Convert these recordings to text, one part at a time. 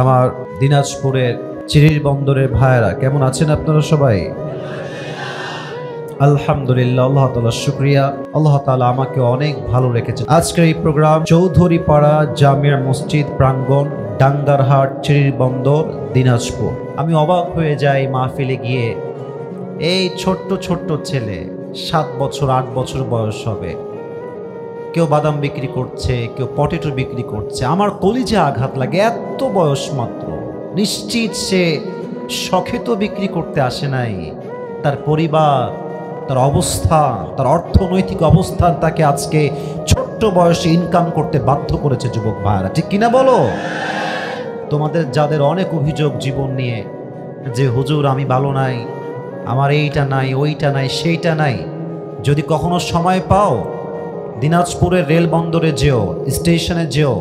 আমার দিনাজপুরের চিরির বন্দরের ভাইয়েরা কেমন আছেন আপনারা সবাই? আলহামদুলিল্লাহ, আল্লাহ তাআলার শুকরিয়া। আল্লাহ তাআলা আমাকে অনেক ভালো রেখেছেন। আজকের এই প্রোগ্রাম চৌধুরীপাড়া জামিয়া মসজিদ প্রাঙ্গণ, ডাঙ্গারহাট, চিরির বন্দর, দিনাজপুর। আমি অবাক হয়ে যাই মাহফিলে গিয়ে, এই ছোট্ট ছোট্ট ছেলে 7 বছর 8 বছর বয়স হবে, কেউ বাদাম বিক্রি করছে, কেউ পটেটো বিক্রি করছে। আমার কলিজা আঘাত লাগে, এত বয়স মাত্র। নিশ্চিত সে শখে তো বিক্রি করতে আসে নাই। তার পরিবার, তার অবস্থান, তার অর্থনৈতিক অবস্থান তাকে আজকে ছোট্ট বয়সে ইনকাম করতে বাধ্য করেছে। যুবক ভাইরা, ঠিক কিনা বলো? তোমাদের যাদের অনেক অভিযোগ জীবন নিয়ে, যে হুজুর আমি ভালো নাই, আমার এইটা নাই, ওইটা নাই, সেইটা নাই, যদি কখনো সময় পাও দিনাজপুরের রেল বন্দরে যেও, স্টেশনে যেও,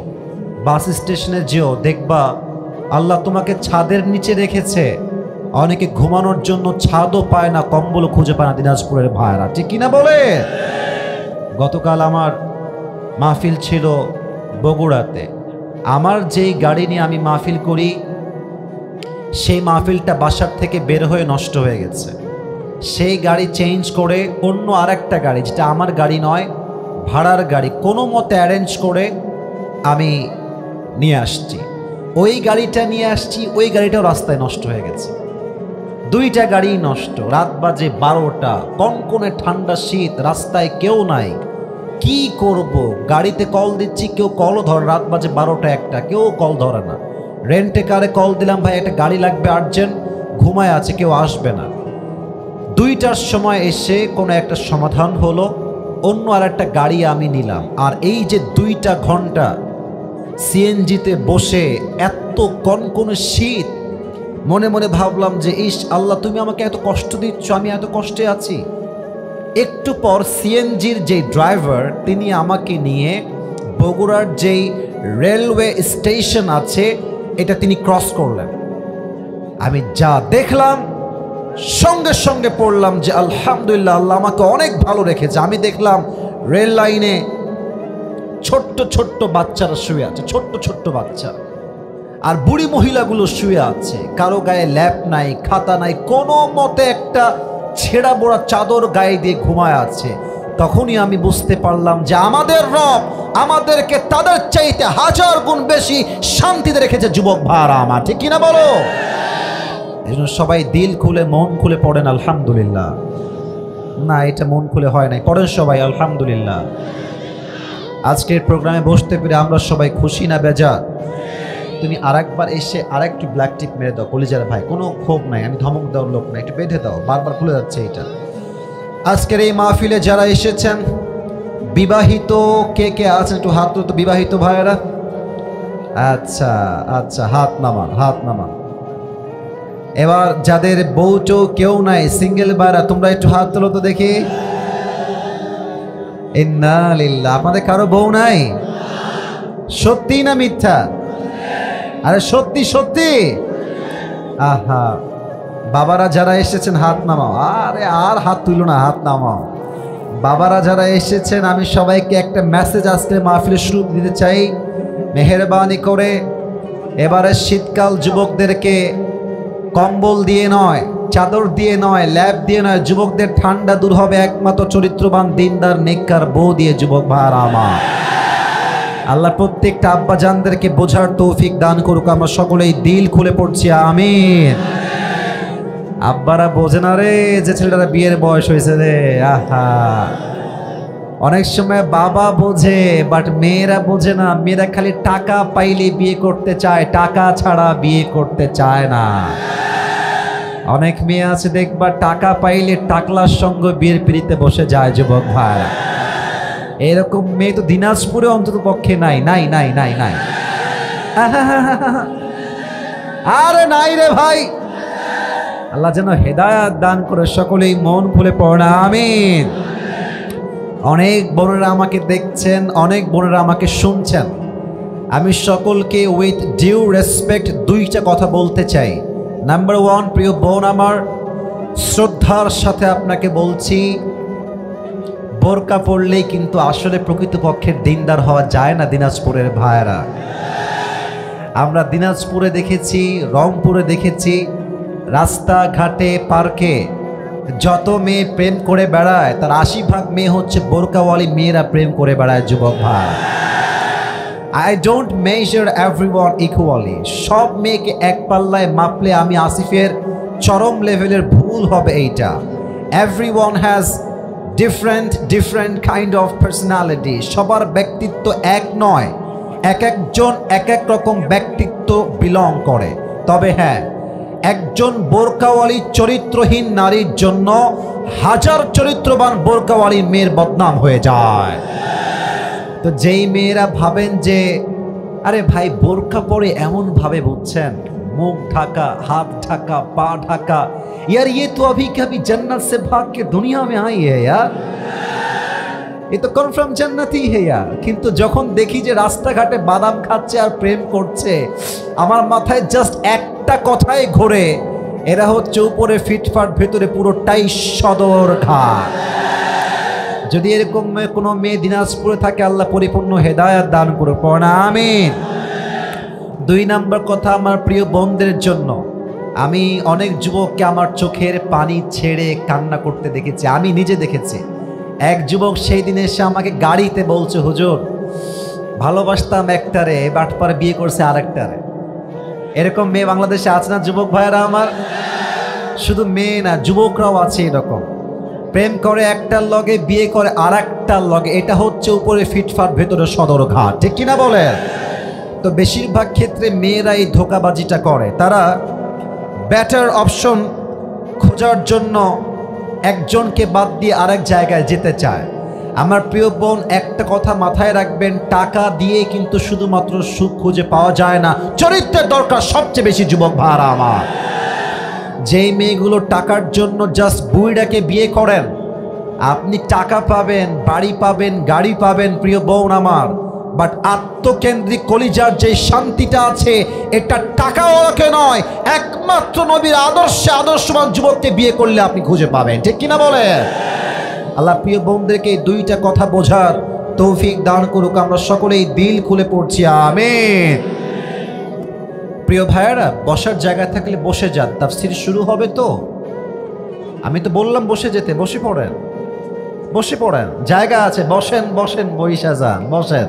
বাস স্টেশনে যেও, দেখবা আল্লাহ তোমাকে ছাদের নিচে রেখেছে। অনেকে ঘুমানোর জন্য ছাদও পায় না, কম্বলও খুঁজে পায় না দিনাজপুরের ভাইরা, ঠিক কিনা বলে? গতকাল আমার মাহফিল ছিল বগুড়াতে। আমার যেই গাড়ি নিয়ে আমি মাহফিল করি, সেই মাহফিলটা বাসার থেকে বের হয়ে নষ্ট হয়ে গেছে। সেই গাড়ি চেঞ্জ করে অন্য আরেকটা গাড়ি, যেটা আমার গাড়ি নয়, ভাড়ার গাড়ি, কোনো মতে অ্যারেঞ্জ করে আমি নিয়ে আসছি। ওই গাড়িটা নিয়ে আসছি, ওই গাড়িটাও রাস্তায় নষ্ট হয়ে গেছে। দুইটা গাড়ি নষ্ট। রাত বাজে 12টা, কনকনে ঠান্ডা শীত, রাস্তায় কেউ নাই। কি করব? গাড়িতে কল দিচ্ছি, কেউ কলও ধরে। রাত বাজে 12টা 1টা, কেউ কল ধরে না। রেন্টে কারে কল দিলাম, ভাই একটা গাড়ি লাগবে আর্জেন্ট, ঘুমায় আছে, কেউ আসবে না। 2টার সময় এসে কোনো একটা সমাধান হলো, অন্য আর একটা গাড়ি আমি নিলাম। আর এই যে 2টা ঘন্টা সিএনজিতে বসে, এত কনকনে শীত, মনে মনে ভাবলাম যে ইস আল্লাহ, তুমি আমাকে এত কষ্ট দিচ্ছ, আমি এত কষ্টে আছি। একটু পর সিএনজির যে ড্রাইভার, তিনি আমাকে নিয়ে বগুড়ার যেই রেলওয়ে স্টেশন আছে, এটা তিনি ক্রস করলেন। আমি যা দেখলাম, সঙ্গে সঙ্গে পড়লাম যে আলহামদুলিল্লাহ, আল্লাহ আমাকে অনেক ভালো রেখেছে। আমি দেখলাম রেল লাইনে ছোট্ট ছোট্ট বাচ্চারা শুয়ে আছে, ছোট্ট ছোট্ট বাচ্চা, আর বুড়ি মহিলাগুলো শুয়ে আছে। কারো গায়ে ল্যাপ নাই, খাতা নাই, কোনো মতে একটা ছেঁড়া বোড়া চাদর গায়ে দিয়ে ঘুমায় আছে। তখনই আমি বুঝতে পারলাম যে আমাদের রব আমাদেরকে তাদের চাইতে 1000 গুণ বেশি শান্তিতে রেখেছে। যুবক ভাইরা আমার, ঠিক কিনা বলো? এই জন্য সবাই দিল খুলে মন খুলে পড়েন আলহামদুলিল্লাহ। না, এটা মন খুলে হয় নাই, পড়েন সবাই আলহামদুলিল্লাহ। আজকের প্রোগ্রামে বসতে পেরে আমরা সবাই খুশি না বেজার? তুমি আরেকবার এসে আরেকটু ব্ল্যাক টিপ মেরে দাও কলিজার ভাই, কোনো ক্ষোভ নাই, আমি ধমক দেওয়ার লোক না, একটু বেঁধে দাও, বারবার খুলে যাচ্ছে এটা। আজকের এই মাহফিলে যারা এসেছেন, বিবাহিত কে কে আছেন একটু হাত তো, বিবাহিত ভাইয়েরা? আচ্ছা আচ্ছা, হাত নামান, হাত নামান। এবার যাদের বউ চৌ কেউ নাই, সিঙ্গেল ভাইরা, তোমরা একটু হাত তোলো তো দেখি। ইন্না লিল্লাহ। আপনাদের কারো বউ নাই? সত্যি না মিথ্যা? আরে সত্যি সত্যি। আহা, বাবারা যারা এসেছেন হাত নামাও। আরে আর হাত তুলো না, হাত নামাও। বাবারা যারা এসেছেন, আমি সবাইকে একটা মেসেজ আজকে মাহফিলের শুরু দিতে চাই। মেহেরবানি করে এবারে শীতকাল যুবকদেরকে কম্বল দিয়ে নয়, চাদর দিয়ে নয়, ল্যাপ দিয়ে নয়, যুবকদের ঠান্ডা দূর হবে একমাত্র চরিত্রবান, দিনদার, নেককার বউ দিয়ে। যুবক ভাইরা আমার, আল্লাহ প্রত্যেকটা আব্বা জানদেরকে বোঝার তৌফিক দান করুক। আমরা সকলেই দিল খুলে পড়ছি আমিন। আব্বারা বোঝে না রে, যে ছেলেটারা বিয়ের বয়স হয়েছে রে। আহা, অনেক সময় বাবা বোঝে, বাট মেয়েরা বোঝে না। মেয়েরা খালি টাকা পাইলে বিয়ে করতে চায়, টাকা ছাড়া বিয়ে করতে চায় না। অনেক মেয়ে আছে দেখবা, টাকা পাইলে টাকলার সঙ্গে বিয়ের পিড়িতে বসে যায়। যুবক ভাই, এরকম মেয়ে তো দিনাজপুরে অন্তত পক্ষে নাই, নাই নাই নাই নাই। আরে নাই রে ভাই। আল্লাহ যেন হেদায়াত দান করে, সকলেই মন খুলে পড়ে আমিন। অনেক বোনেরা আমাকে দেখছেন, অনেক বোনেরা আমাকে শুনছেন। আমি সকলকে উইথ ডিউ রেসপেক্ট 2টা কথা বলতে চাই। নাম্বার 1, প্রিয় বোন আমার, শ্রদ্ধার সাথে আপনাকে বলছি, বোরকা পড়লেই কিন্তু আসলে প্রকৃতপক্ষে দিনদার হওয়া যায় না দিনাজপুরের ভাইয়েরা। আমরা দিনাজপুরে দেখেছি, রংপুরে দেখেছি, রাস্তাঘাটে পার্কে যত মেয়ে প্রেম করে বেড়ায় তার 80% মেয়ে হচ্ছে বোরকাওয়ালি মেয়েরা প্রেম করে বেড়ায় যুবক ভাই। I don't measure everyone equally. সব মেয়েকে এক পাল্লায় মাপলে আমি আসিফের চরম লেভেলের ভুল হবে এইটা। Everyone has different kind of personality. সবার ব্যক্তিত্ব এক নয়, এক একজন এক এক রকম ব্যক্তিত্ব বিলং করে। তবে হ্যাঁ, একজন বোরকাওয়ালি চরিত্রহীন নারীর জন্য হাজার চরিত্রবান বোরকাওয়ালি মেয়ের বদনাম হয়ে যায়। তো যেই মেয়েরা ভাবেন যে আরে ভাই বোরকা পরে এমন ভাবে, বুঝছেন, মুখ ঢাকা, হাত ঢাকা, পা ঢাকা, यार ये तो अभी कभी जन्नत से भाग के दुनिया में आई है यार, ये तो कन्फार्म जन्नत ही है यार। কিন্তু যখন দেখি যে রাস্তাঘাটে বাদাম খাচ্ছে আর প্রেম করছে, আমার মাথায় জাস্ট একটা কথাই ঘোরে, এরা হচ্ছে উপরে ফিটফাট, ভেতরে পুরোটাই সদরঘাট। যদি এরকম কোনো মেয়ে দিনাজপুরে থাকে, আল্লাহ পরিপূর্ণ হেদায়েত দান করুক, পড়া আমিন। 2 নম্বর কথা আমার প্রিয় বোনদের জন্য, আমি অনেক যুবককে আমার চোখের পানি ছেড়ে কান্না করতে দেখেছি, আমি নিজে দেখেছি। এক যুবক সেই দিন এসে আমাকে গাড়িতে বলছে, হুজুর ভালোবাসতাম একটারে, বাটপার বিয়ে করছে আরেকটারে। এরকম মেয়ে বাংলাদেশে আছে না যুবক ভাইয়েরা আমার? শুধু মেয়ে না, যুবকরাও আছে এরকম, প্রেম করে একটার লগে, বিয়ে করে আরেকটার লগে। এটা হচ্ছে উপরে ফিটফাট, ভেতরে সদরঘাট, ঠিক কিনা বলেন? তো বেশিরভাগ ক্ষেত্রে মেয়েরা এই ধোঁকাবাজিটা করে। তারা বেটার অপশন খোঁজার জন্য একজনকে বাদ দিয়ে আরেক জায়গায় যেতে চায়। আমার প্রিয় বোন, একটা কথা মাথায় রাখবেন, টাকা দিয়ে কিন্তু শুধুমাত্র সুখ খুঁজে পাওয়া যায় না, চরিত্রের দরকার সবচেয়ে বেশি যুবক ভাড়া আমার। যেই মেয়েগুলো টাকার জন্য জাস্ট বুইড়াকে বিয়ে করেন, আপনি টাকা পাবেন, বাড়ি পাবেন, গাড়ি পাবেন প্রিয় বোন আমার, বাট আত্মকেন্দ্রিক কলিজার যে শান্তিটা আছে, এটা টাকাওয়ালাকে নয়, একমাত্র নবীর আদর্শে আদর্শবান যুবককে বিয়ে করলে আপনি খুঁজে পাবেন, ঠিক কিনা বলে? আল্লাহ প্রিয় বোনদেরকে এই 2টা কথা বোঝার তৌফিক দান করুক। আমরা সকলেই দিল খুলে পড়ছি আমিন। প্রিয় ভাইয়েরা, বসার জায়গা থাকলে বসে যান, তাফসীর শুরু হবে তো। আমি তো বললাম বসে যেতে, বসে পড়েন, বসে পড়েন, জায়গা আছে, বসেন বসেন, বইসা যান, বসেন।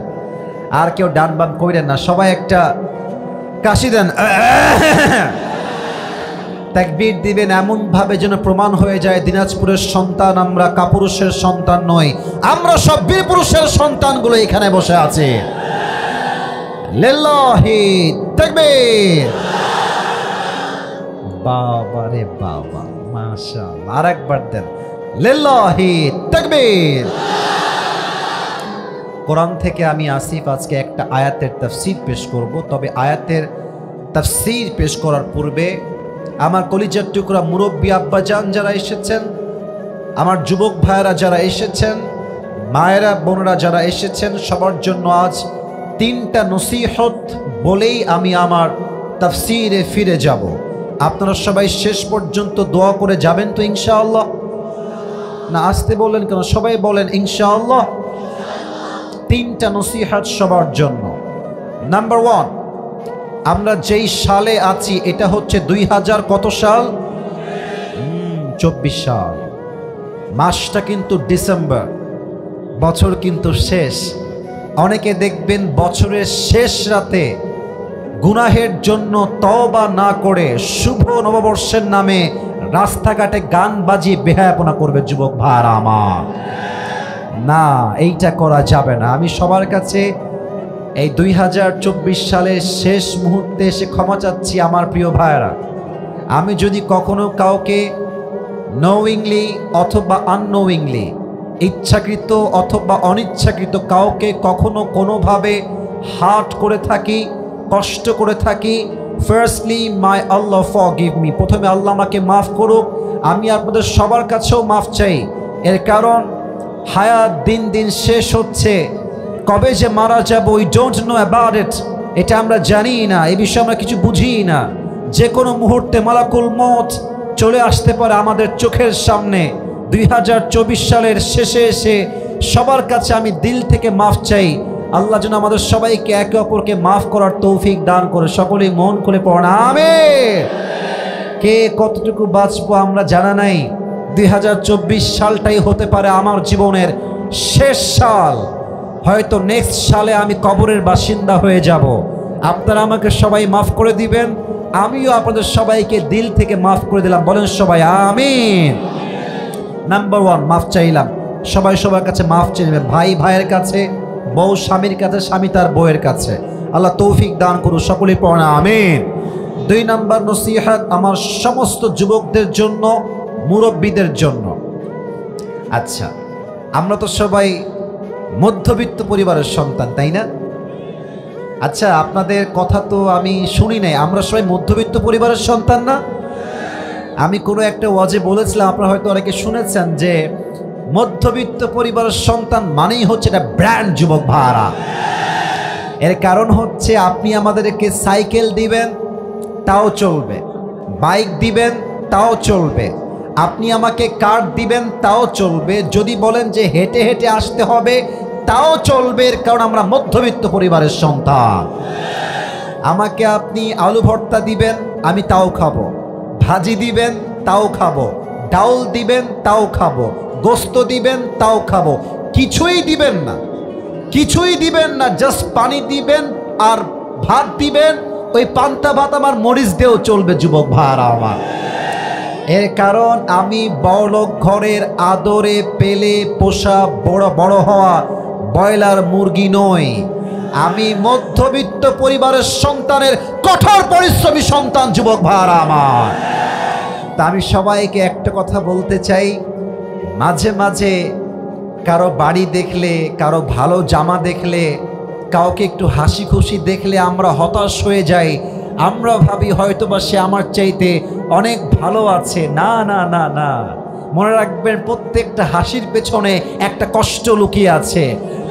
আর কেউ ডান বাম কইরেন না, সবাই একটা কাশি দেন, তাকবীর দিবেন, এমন ভাবে যেন প্রমাণ হয়ে যায় দিনাজপুরের সন্তান আমরা, কাপুরুষের সন্তান নই, আমরা সব বীর পুরুষের সন্তানগুলো এখানে বসে আছে। লিল্লাহি তাকবীর। বাবা রে বাবা, মাশাআল্লাহ, আরেকবার দেন, লিল্লাহি তাকবীর। কোরআন থেকে আমি আসিফ আজকে একটা আয়াতের তাফসীর পেশ করব। তবে আয়াতের তাফসীর পেশ করার পূর্বে আমার কলিজার টুকরা মুরব্বী আব্বাজান যারা এসেছেন, আমার যুবক ভাইয়েরা যারা এসেছেন, মায়েরা বোনেরা যারা এসেছেন, সবার জন্য আজ 3টা নসিহত বলেই আমি আমার তাফসীরে ফিরে যাব। আপনারা সবাই শেষ পর্যন্ত দোয়া করে যাবেন তো ইনশাআল্লাহ? না আসতে বললেন কেন? সবাই বলেন ইনশাআল্লাহ। 3টা নসিহত সবার জন্য। নাম্বার 1, আমরা যেই সালে আছি এটা হচ্ছে 2000 কত সাল? 24 সাল। মাসটা কিন্তু ডিসেম্বর, বছর কিন্তু শেষ। অনেকে দেখবেন বছরের শেষ রাতে গুনাহের জন্য তওবা না করে শুভ নববর্ষের নামে রাস্তাঘাটে গান বাজিয়ে বেহায়াপনা করবে যুবক ভাইরা আমার। না, এইটা করা যাবে না। আমি সবার কাছে এই 2024 সালের শেষ মুহূর্তে এসে ক্ষমা চাচ্ছি আমার প্রিয় ভাইরা। আমি যদি কখনো কাউকে নোয়িংলি অথবা আননোয়িংলি, ইচ্ছাকৃত অথবা অনিচ্ছাকৃত কাউকে কখনো কোনোভাবে হার্ট করে থাকি, কষ্ট করে থাকি, ফার্স্টলি মাই আল্লাহ ফরগিভ মি, প্রথমে আল্লাহ আমাকে মাফ করুক। আমি আপনাদের সবার কাছেও মাফ চাই। এর কারণ হায়াত দিন দিন শেষ হচ্ছে, কবে যে মারা যাব we don't know about it, এটা আমরা জানি না, এই বিষয়ে আমরা কিছু বুঝি না। যে কোনো মুহূর্তে মালাকুল মউত চলে আসতে পারে আমাদের চোখের সামনে। 2024 সালের শেষে এসে সবার কাছে আমি দিল থেকে মাফ চাই। আল্লাহ যেন আমাদের সবাইকে একে অপরকে মাফ করার তৌফিক দান করে। সকলেই মন খুলে পড়েন আমিন। কে কতটুকু বাঁচবো আমরা জানা নাই। 2024 সালটাই হতে পারে আমার জীবনের শেষ সাল। হয়তো নেক্সট সালে আমি কবরের বাসিন্দা হয়ে যাব। আপনারা আমাকে সবাই মাফ করে দিবেন, আমিও আপনাদের সবাইকে দিল থেকে মাফ করে দিলাম। বলেন সবাই আমিন। নাম্বার 1 মাফ চাইলাম। সবাই সবার কাছে মাফ চেয়ে নেবেন, ভাই ভাইয়ের কাছে, বউ স্বামীর কাছে, স্বামী তার বউয়ের কাছে। আল্লাহ তৌফিক দান করুন। সকলেই পড়েন আমিন। 2 নাম্বার নসিহত আমার সমস্ত যুবকদের জন্য, মুরব্বীদের জন্য। আচ্ছা, আমরা তো সবাই মধ্যবিত্ত পরিবারের সন্তান, তাই না? আচ্ছা, আপনাদের কথা তো আমি শুনি নাই, আমরা সবাই মধ্যবিত্ত পরিবারের সন্তান না? আমি কোনো একটা ওয়াজে বলেছিলাম, আপনারা হয়তো অনেকে শুনেছেন, যে মধ্যবিত্ত পরিবারের সন্তান মানেই হচ্ছে এটা ব্র্যান্ড যুবক ভাড়া। এর কারণ হচ্ছে আপনি আমাদেরকে সাইকেল দিবেন তাও চলবে, বাইক দিবেন তাও চলবে, আপনি আমাকে কার দিবেন তাও চলবে, যদি বলেন যে হেঁটে হেঁটে আসতে হবে তাও চলবে। এর কারণ আমরা মধ্যবিত্ত পরিবারের সন্তান। আমাকে আপনি আলু ভর্তা দিবেন আমি তাও খাবো, ভাজি দিবেন তাও খাবো, ডাউল দিবেন তাও খাবো, গোস্ত দিবেন তাও খাবো। কিছুই দিবেন না, কিছুই দিবেন না, জাস্ট পানি দিবেন আর ভাত দিবেন, ওই পান্তা ভাত আমার মরিচ দিয়েও চলবে যুবক ভাইরা আমার। এর কারণ আমি বড়লোক ঘরের আদরে পেলে পোষা বড় বড় হওয়া ব্রয়লার মুরগি নই। আমি মধ্যবিত্ত পরিবারের সন্তানের কঠোর পরিশ্রমী সন্তান যুবক ভাইরা আমার। তা আমি সবাইকে একটা কথা বলতে চাই, মাঝে মাঝে কারো বাড়ি দেখলে, কারো ভালো জামা দেখলে, কাউকে একটু হাসি খুশি দেখলে আমরা হতাশ হয়ে যাই। আমরা ভাবি হয়তোবা সে আমার চাইতে অনেক ভালো আছে। না না না না, মনে রাখবেন প্রত্যেকটা হাসির পেছনে একটা কষ্ট লুকিয়ে আছে,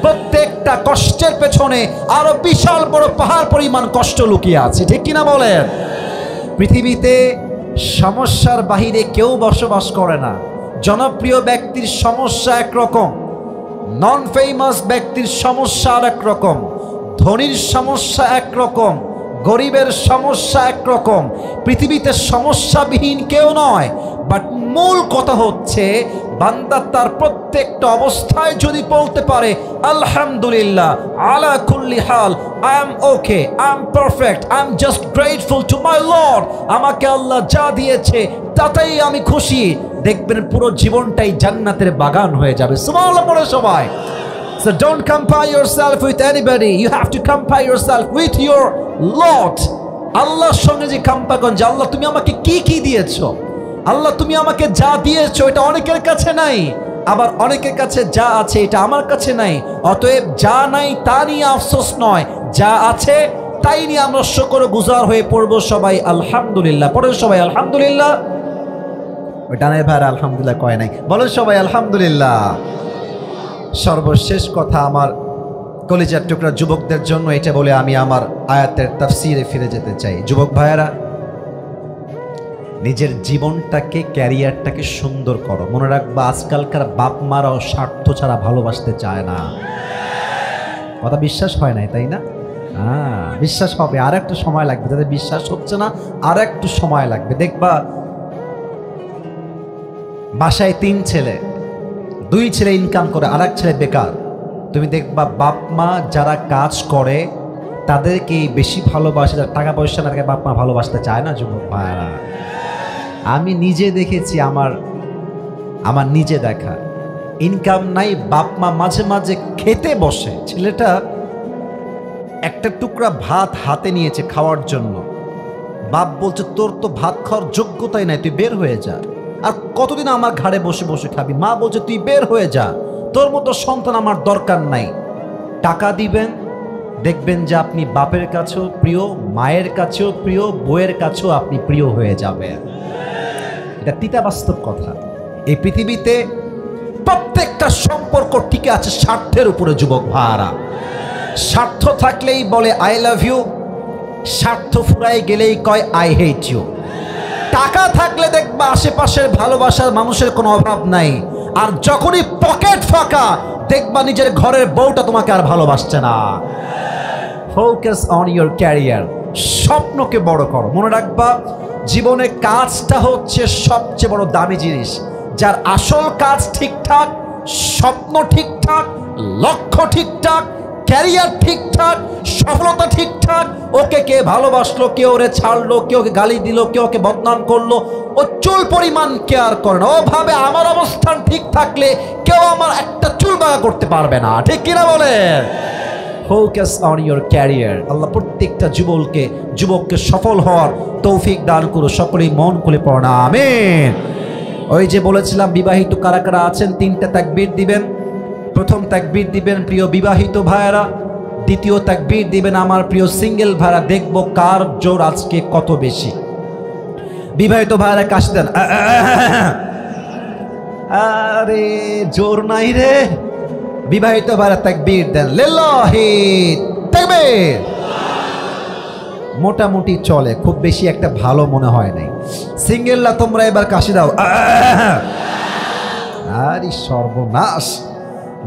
প্রত্যেকটা কষ্টের পেছনে আরো বিশাল বড় পাহাড় পরিমাণ কষ্ট লুকিয়ে আছে, ঠিক কিনা বলেন? পৃথিবীতে সমস্যার বাহিরে কেউ বসবাস করে না। জনপ্রিয় ব্যক্তির সমস্যা একরকম, নন ফেমাস ব্যক্তির সমস্যা আর একরকম, ধনীর সমস্যা একরকম, গরিবের সমস্যা একরকম। পৃথিবীতে সমস্যাবিহীন কেউ নয়। বাট মূল কথা হচ্ছে বান্দা তার প্রত্যেকটা অবস্থায় যদি বলতে পারে আলহামদুলিল্লাহ আলা কুল্লি হাল, I am okay, I am perfect, I am just grateful to my lord, আমাকে আল্লাহ যা দিয়েছে তাতেই আমি খুশি, দেখবেন পুরো জীবনটাই জান্নাতের বাগান হয়ে যাবে। সুবহানাল্লাহ পড়ে সবাই। So don't compare yourself with anybody. You have to compare yourself with your Lord. আল্লাহর সঙ্গে যে কম্পেয়ার করেন, যে আল্লাহ তুমি আমাকে কি কি দিয়েছো, আল্লাহ তুমি আমাকে যা দিয়েছো এটা অনেকের কাছে নাই, আবার অনেকের কাছে যা আছে এটা আমার কাছে নাই। অতএব যা নাই তা নিয়ে আফসোস নয়, যা আছে তাই নিয়ে আমরা শুকরগুজার হয়ে পড়বো সবাই আলহামদুলিল্লাহ। পড়েন সবাই আলহামদুলিল্লাহ। ওই ডানের ভাইরা আলহামদুলিল্লাহ কয় নাই, বলেন সবাই আলহামদুলিল্লাহ। সর্বশেষ কথা আমার কলিজার টুকরা যুবকদের জন্য এটা বলে আমি আমার আয়াতের তাফসিরে ফিরে যেতে চাই। যুবক ভাইয়েরা, নিজের জীবনটাকে, ক্যারিয়ারটাকে সুন্দর করো। মনে রাখবা আজকালকার বাপ মারাও স্বার্থ ছাড়া ভালোবাসতে চায় না। কথা বিশ্বাস হয় নাই, তাই না? বিশ্বাস হবে, আর একটু সময় লাগবে। যাদের বিশ্বাস হচ্ছে না আর একটু সময় লাগবে। দেখবা বাসায় 3 ছেলে, 2 ছেলে ইনকাম করে, আর 1 ছেলে বেকার। তুমি দেখবা বাপ মা যারা কাজ করে তাদেরকে বেশি ভালোবাসে, যারা টাকা পয়সা না থাকে বাপ মা ভালোবাসতে চায় না। যুবক ভাইরা, আমি নিজে দেখেছি, আমার নিজে দেখা। ইনকাম নাই, বাপ মা মাঝে মাঝে খেতে বসে, ছেলেটা একটা টুকরা ভাত হাতে নিয়েছে খাওয়ার জন্য, বাপ বলছে তোর তো ভাত খাওয়ার যোগ্যতাই নাই, তুই বের হয়ে যা, আর কতদিন আমার ঘাড়ে বসে বসে খাবি। মা বলছে তুই বের হয়ে যা, তোর মতো সন্তান আমার দরকার নাই। টাকা দিবেন, দেখবেন যে আপনি বাপের কাছেও প্রিয়, মায়ের কাছেও প্রিয়, বউয়ের কাছেও আপনি প্রিয় হয়ে যাবেন। এটা তিতা বাস্তব কথা। এই পৃথিবীতে প্রত্যেকটা সম্পর্ক টিকে আছে স্বার্থের উপরে। যুবক ভাইরা, স্বার্থ থাকলেই বলে আই লাভ ইউ, স্বার্থ ফুরাই গেলেই কয় আই হেট ইউ। টাকা থাকলে দেখবা আশেপাশের ভালোবাসার মানুষের কোনো অভাব নাই, আর যখনই পকেট ফাঁকা দেখবা নিজের ঘরের বউটা তোমাকে আর ভালোবাসছে না। ফোকাস অন ইউর ক্যারিয়ার, স্বপ্নকে বড় করো। মনে রাখবা জীবনে কাজটা হচ্ছে সবচেয়ে বড় দামি জিনিস। যার আসল কাজ ঠিকঠাক, স্বপ্ন ঠিকঠাক, লক্ষ্য ঠিকঠাক, ক্যারিয়ার ঠিকঠাক, সফলতা ঠিকঠাক, ওকে কে ভালোবাসলো, কেউ ওরে ছাড়লো, কেউ ওকে গালি দিল, কেউ ওকে বদনাম করলো, ও চুল পরিমাণ কেয়ার করে না। ও ভাবে আমার অবস্থান ঠিক থাকলে কেউ আমার একটা চুল বাঁকা করতে পারবে না। ঠিক কিনা বলে? Focus on your career. আল্লাহ প্রত্যেকটা যুবককে সফল হওয়ার তৌফিক দান করো। সকলেই মন খুলে পড়া আমিন। ওই যে বলেছিলাম বিবাহিত কারা কারা আছেন, 3টা তাকবীর দিবেন। প্রথম তাকবীর দিবেন প্রিয় বিবাহিত ভাইয়েরা, দ্বিতীয় তাকবীর দিবেন আমার প্রিয় সিঙ্গেল ভাইয়েরা। দেখবো কার জোর আজকে কত বেশি। বিবাহিত ভাইয়েরা কাশ দেন। আরে জোর নাই রে। বিবাহিত ভাইয়েরা তাকবীর দেন। লিল্লাহি তাকবীর। মোটামুটি চলে, খুব বেশি একটা ভালো মনে হয় নাই। সিঙ্গেলরা তোমরা এবার কাশি দাও। আরে সর্বনাশ।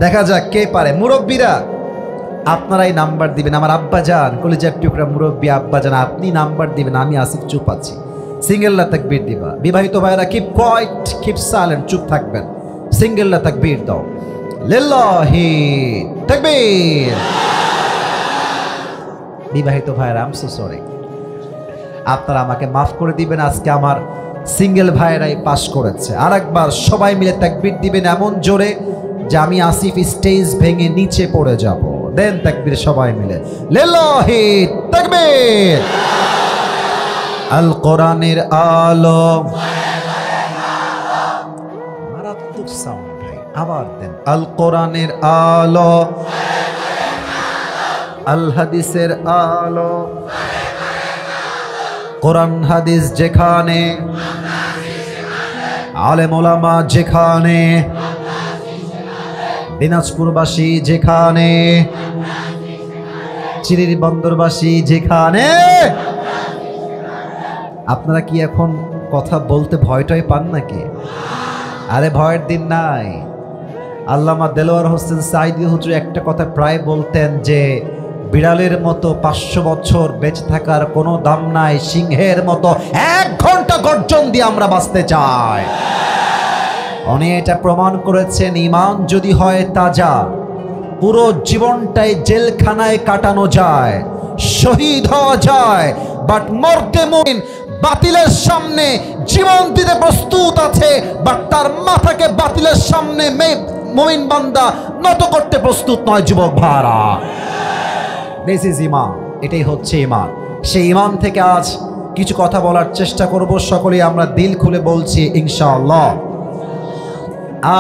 দেখা যাক কে পারে। মুরব্বীরা আপনারাই নাম্বার দিবেন। আমার আব্বাজান, কলিজার টুকরা মুরব্বী আব্বাজান, আপনি নাম্বার দিবেন, আমি আসিফ চুপ আছি। সিঙ্গেলরা তাকবীর দিবা। বিবাহিত ভাইরা কিপ কোয়াইট, কিপ সাইলেন্ট, চুপ থাকবেন। সিঙ্গেলরা তাকবীর দাও। লিল্লাহি তাকবীর। বিবাহিত ভাইরা আই এম সো সরি, আপনারা আমাকে মাফ করে দিবেন। আজকে আমার সিঙ্গেল ভাইরাই পাস করেছে। আর একবার সবাই মিলে তাকবীর দিবেন এমন জোরে যে আমি আসিফ স্টেজ ভেঙে নিচে পড়ে যাব। দেন তাকবীর সবাই মিলে। লিল্লাহি তাকবীর। আল কোরআনের আলো। মারাত্মক সাউন্ড ভাই, আবার দেন। আল কোরআনের আলো, আল হাদিসের আলো। কোরআন হাদিস যেখানে, আলেম ওলামা যেখানে, দিনাজপুরবাসী যেখানে, চিরির বন্দরবাসী যেখানে। আপনারা কি এখন কথা বলতে ভয়টাই পান নাকি? আরে ভয়ের দিন নাই। আল্লামা দেলোয়ার হোসেন সাঈদী হুজুর একটা কথা প্রায় বলতেন যে বিড়ালের মতো 500 বছর বেঁচে থাকার কোনো দাম নাই, সিংহের মতো 1 ঘন্টা গর্জন দিয়ে আমরা বাঁচতে চাই। উনি এটা প্রমাণ করেছেন, ঈমান যদি হয় তাজা, পুরো জীবনটাই জেলখানায় কাটানো যায়, শহীদ হওয়া যায়, বাট মরতে মুমিন বাতিলের সামনে জীবন দিতে প্রস্তুত আছে, বাট তার মাথাকে বাতিলের সামনে মুমিন বান্দা নত করতে প্রস্তুত নয়। যুবক ভাইরা, দিস ইজ ঈমান। এটাই হচ্ছে ঈমান। সেই ঈমান থেকে আজ কিছু কথা বলার চেষ্টা করব। সকলেই আমরা দিল খুলে বলছি ইনশাআল্লাহ।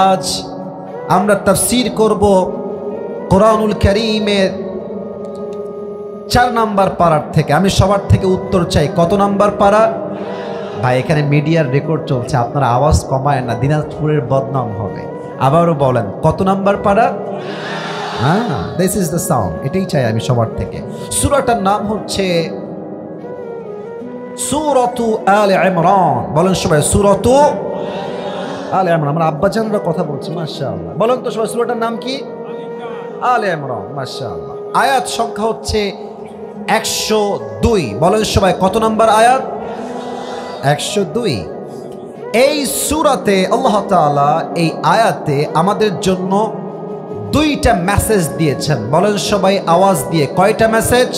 আজ আমরা তাফসীর করব কোরআনুল কারীমের 4 নাম্বার পারার থেকে। আমি সবার থেকে উত্তর চাই, কত নাম্বার পারা? ভাই এখানে মিডিয়ার রেকর্ড চলছে, আপনারা আওয়াজ কমায় না, দিনাজপুরের বদনাম হবে। আবারও বলেন, কত নাম্বার পারা? হ্যাঁ, দিস ইজ দ্য সাউন্ড। এটাই চাই আমি সবার থেকে। সূরাটার নাম হচ্ছে সূরাতু আলে ইমরান। বলেন সবাই, সূরাতু আলে ইমরান। আমরা আব্বাজানরা কথা বলছি, মাশাআল্লাহ। বলেন তো সবাই, সূরাটার নাম কি? আলে ইমরান, মাশাআল্লাহ। আয়াত সংখ্যা হচ্ছে 102। বলেন সবাই, কত নাম্বার আয়াত? 102। এই সূরাতে আল্লাহ তাআলা এই আয়াতে আমাদের জন্য 2টা মেসেজ দিয়েছেন। বলেন সবাই আওয়াজ দিয়ে, কয়টা মেসেজ?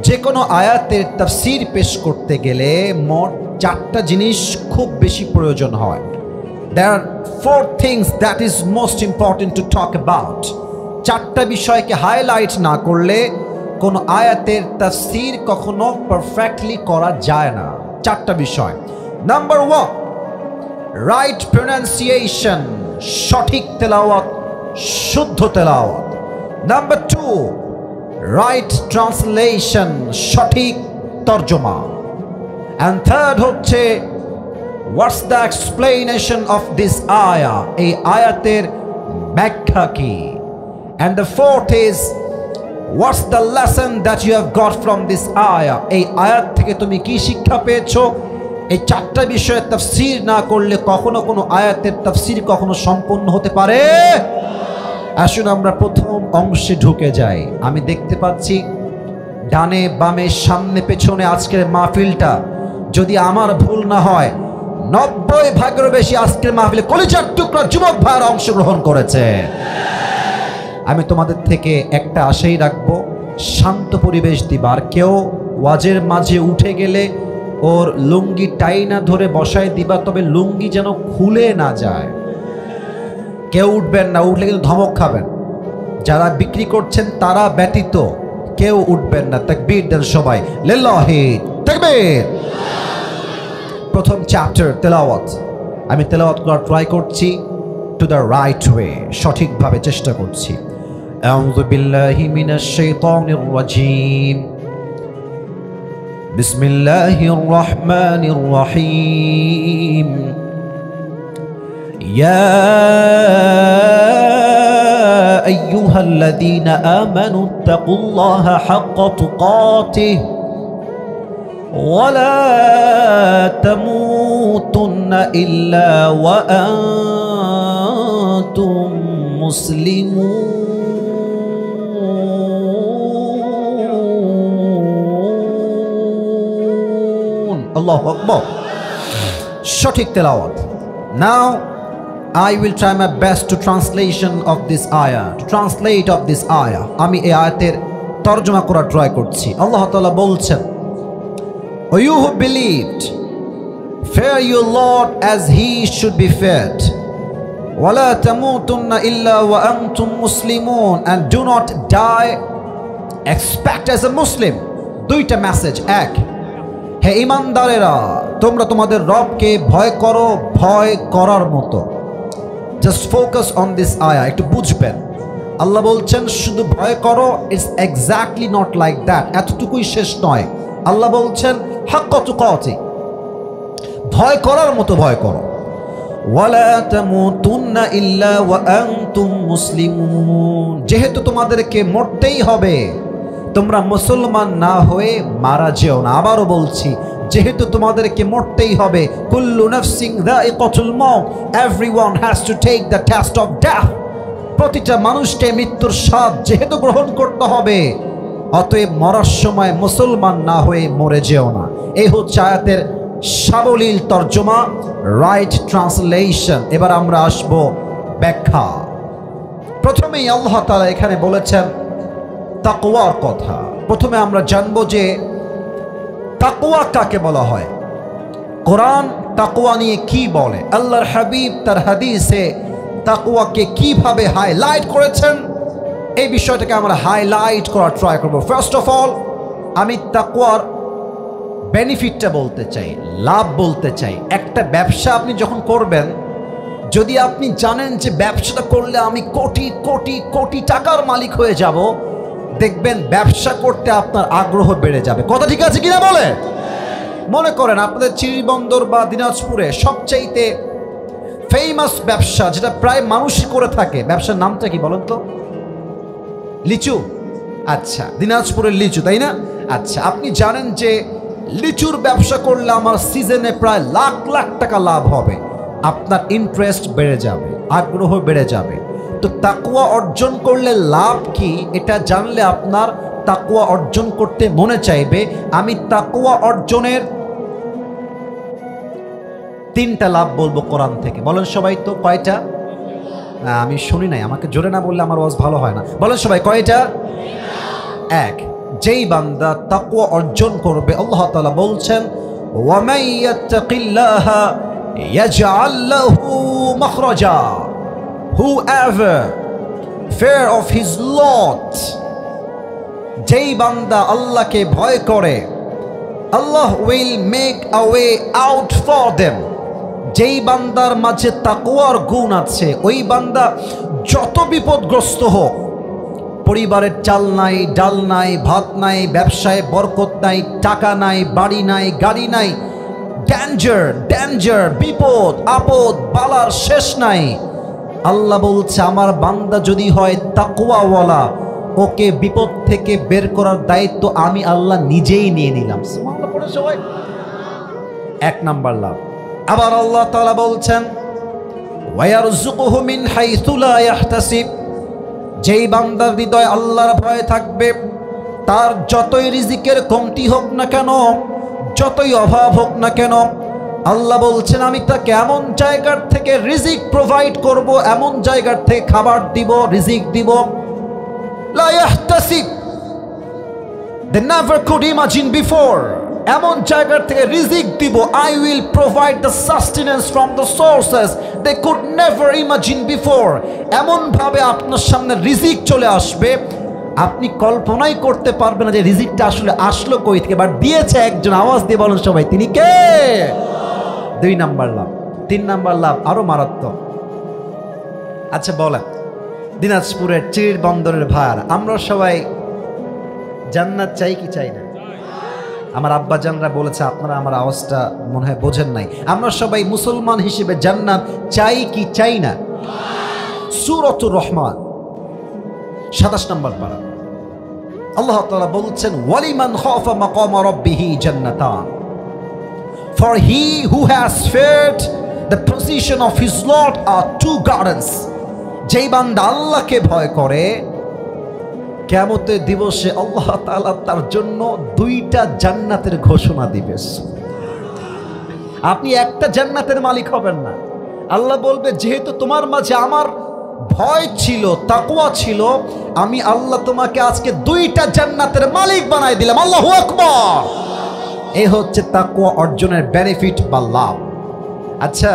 যে কোনো আয়াতের তাফসীর পেশ করতে গেলে মোট 4টা জিনিস খুব বেশি প্রয়োজন হয়। There are 4 things that is most important to talk about. 4টা বিষয়কে হাইলাইট না করলে কোন আয়াতের তাফসীর কখনো পারফেক্টলি করা যায় না। 4টা বিষয়। নাম্বার 1, রাইট প্রনাউন্সিয়েশন, সঠিক তেলাওয়াত, শুদ্ধ তেলাওয়াত। নাম্বার 2, রাইট ট্রান্সলেশন, সঠিক তর্জমা। এন্ড থার্ড হচ্ছে what's the explanation of this আয়া, এই আয়াতের ব্যাখ্যা কি। And the fourth is what's the lesson that you have got from this আয়া, এই আয়াত থেকে তুমি কি শিক্ষা পেয়েছো। এই 4টা বিষয়ে তাফসীর না করলে কখনো কোনো আয়াতের তাফসীর কখনো সম্পূর্ণ হতে পারে আসুন আমরা প্রথম অংশে ঢুকে যাই। আমি দেখতে পাচ্ছি ডানে বামে সামনে পেছনে আজকের মাহফিলটা, যদি আমার ভুল না হয় 90% বেশি আজকের মাহফিলে কলিজার টুকরা যুবক ভাইরা অংশগ্রহণ করেছে। আমি তোমাদের থেকে একটা আশাই রাখবো, শান্ত পরিবেশ দিবার। কেউ ওয়াজের মাঝে উঠে গেলে ওর লুঙ্গি টাইনা ধরে বসায় দিবা, তবে লুঙ্গি যেন খুলে না যায়। কেউ উঠবেন না, উঠলে কিন্তু ধমক খাবেন। যারা বিক্রি করছেন তারা ব্যতীত কেউ উঠবেন না। তাকবীর দেন সবাই, লিল্লাহি তাকবীর। প্রথম চ্যাপ্টার তেলাওয়াত, আমি তেলাওয়াত করার ট্রাই করছি টু দ্য রাইট ওয়ে, সঠিকভাবে চেষ্টা করছি। আউযু বিল্লাহি মিনাশ শাইতানির রাজীম, বিসমিল্লাহির রহমানির রহিম। ইয়া আইয়ুহাল্লাযীনা আমানু তাকুল্লাহা হাক্কা তুকাতিহি ওয়ালা তামুতুন্না ইল্লা ওয়া আনতুম মুসলিমুন। আল্লাহু আকবার। সঠিক তেলাওয়াত। Now I will try my best to translation of this ayah, to translate of this ayah. আমি এই আয়াতের তরজমা করার ট্রাই করছি। আল্লাহ তাআলা বলছেন, O you who believed, fear your Lord as he should be feared. وَلَا تَمُوتُنَّ إِلَّا وَأَنْتُمْ مُسْلِمُونَ, and do not die except as a Muslim. দুইটা message. এক, হে ঈমানদারেরা, তোমরা তোমাদের রবকে ভয় করো ভয় করার মতো। জাস্ট ফোকাস অন দিস আয়া, একটু বুঝবেন। আল্লাহ বলছেন শুধু ভয় করো, it's exactly not like that, এতটুকুই শেষ নয়। আল্লাহ বলছেন হাক্কা তুকাতি, ভয় করার মতো ভয় করো। ওয়ালা তামুতুন্না ইল্লা ওয়া আনতুম মুসলিমুন, যেহেতু তোমাদেরকে মরতেই হবে, তোমরা মুসলমান না হয়ে মারা যেও না। আবারও বলছি, যেহেতু তোমাদেরকে মরতেই হবে, কুল্লু নাফসিন যায়িকাতুল মাউত, everyone has to take the test of death, প্রতিটা মানুষকে মৃত্যুর স্বাদ যেহেতু গ্রহণ করতে হবে, অতএব মরার সময় মুসলমান না হয়ে মরে যেও না। এই হচ্ছে আয়াতের সাবলীল তর্জমা, রাইট ট্রান্সলেশন। এবার আমরা আসব ব্যাখ্যা। প্রথমেই আল্লাহ তাআলা এখানে বলেছেন তাকওয়ার কথা। প্রথমে আমরা জানব যে তাকওয়া কাকে বলা হয়, কোরআন তাকওয়া নিয়ে কি বলে, আল্লাহর হাবিব তার হাদিসে তাকওয়াকে কিভাবে হাইলাইট করেছেন, এই বিষয়টাকে আমরা হাইলাইট করার ট্রাই করব। ফার্স্ট অফ অল আমি তাকওয়ার বেনিফিটটা বলতে চাই, লাভ বলতে চাই। একটা ব্যবসা আপনি যখন করবেন, যদি আপনি জানেন যে ব্যবসাটা করলে আমি কোটি কোটি কোটি টাকার মালিক হয়ে যাব, দেখবেন ব্যবসা করতে আপনার আগ্রহ বেড়ে যাবে। কথা ঠিক আছে কিনা বলে? মনে করেন আপনাদের চিরিবন্দর বা দিনাজপুরে সবচাইতে ফেমাস ব্যবসা, যেটা প্রায় মানুষই করে থাকে, ব্যবসার নামটা কি বলেন তো? লিচু। আচ্ছা, দিনাজপুরের লিচু, তাই না? আচ্ছা, আপনি জানেন যে লিচুর ব্যবসা করলে আমার সিজনে প্রায় লাখ লাখ টাকা লাভ হবে, আপনার ইন্টারেস্ট বেড়ে যাবে, আগ্রহ বেড়ে যাবে। তো তাকওয়া অর্জন করলে লাভ কি, এটা জানলে আপনার তাকওয়া অর্জন করতে মনে চাইবে। আমি তাকওয়া অর্জনের 3টা লাভ বলবো কোরআন থেকে। বলেন সবাই তো কয়টা? আমি শুনি নাই, আমাকে জোরে না বললে আমার ওয়াজ ভালো হয় না। বলেন সবাই কয়টা? এক, যেই বান্দা তাকওয়া অর্জন করবে, আল্লাহ তাআলা বলছেন ওয়া মান ইয়াত্তাকিল্লাহা ইয়াজআল লাহু মাখরাজা, whoever fear of his Lord, যেই বান্দা আল্লাহকে ভয় করে, আল্লাহ will make a way out for them। যেই বান্দার মাঝে তাকওয়ার গুণ আছে, ওই বান্দা যত বিপদগ্রস্ত হোক, পরিবারের চাল নাই, ডাল নাই, ভাত নাই, ব্যবসায় বরকত নাই, টাকা নাই, বাড়ি নাই, গাড়ি নাই, ডেঞ্জার ডেঞ্জার, বিপদ আপদ বালার শেষ নাই, আল্লাহ বলছে আমার বান্দা যদি হয় তাকওয়াওয়ালা, ওকে বিপদ থেকে বের করার দায়িত্ব আমি আল্লাহ নিজেই নিয়ে নিলাম। সুবহানাল্লাহ পড়ে সবাই। 1 নাম্বার লাভ। আবার আল্লাহ তাআলা বলছেন ওয়ায়ারযুকুহু মিন হাইসু লা ইয়াহতাসিব, যেই বান্দার হৃদয়ে আল্লাহর ভয় থাকবে, তার যতই রিজিকের কমতি হোক না কেন, যতই অভাব হোক না কেন, আল্লাহ বলছেন আমি তাকে এমন জায়গার থেকে রিজিক প্রোভাইড করব, এমন জায়গার থেকে খাবার দিব, রিজিক দিব, লা ইয়াহতাসিব, they never could imagine before, এমন জায়গার থেকে রিজিক দিব, I will provide the sustenance from the sources they could never imagine before, এমন ভাবে আপনার সামনে রিজিক চলে আসবে, আপনি কল্পনাই করতে পারবেন না যে রিজিকটা আসলে আসলো কই থেকে, বাট দিয়েছে একজন। আওয়াজ দিয়ে বলেন সবাই, তিনি কে? 2 নাম্বার লাভ। 3 নাম্বার লাভ আরো মারাত্মক। আচ্ছা বলেন, দিনাজপুরের চিড় বন্দরের ভাইয়ারা, আমরা সবাই জান্নাত চাই কি চাই না? আমার আব্বাজানরা বলেছে, আপনারা আমার আওয়াজটা মনে হয় বোঝেন নাই, আমরা সবাই মুসলমান হিসেবে জান্নাত চাই কি চাই না? সূরাতুর রহমান 27 নম্বর পারা আল্লাহ তাআলা বলছেন, ওয়ালিমান খাফা মাকামা রাব্বিহি জান্নাতান, for he who has feared the position of his Lord are 2 gardens, যেই বান্দা আল্লাহকে ভয় করে কিয়ামতের দিবসে আল্লাহ তাআলা তার জন্য 2টা জান্নাতের ঘোষণা দিবে। আপনি একটা জান্নাতের মালিক হবেন না, আল্লাহ বলবে যেহেতু তোমার মাঝে আমার ভয় ছিল, তাকওয়া ছিল, আমি আল্লাহ তোমাকে আজকে 2টা জান্নাতের মালিক বানাই দিলাম। আল্লাহু আকবার। এই হচ্ছে তাকওয়া অর্জনের বেনিফিট বা লাভ। আচ্ছা,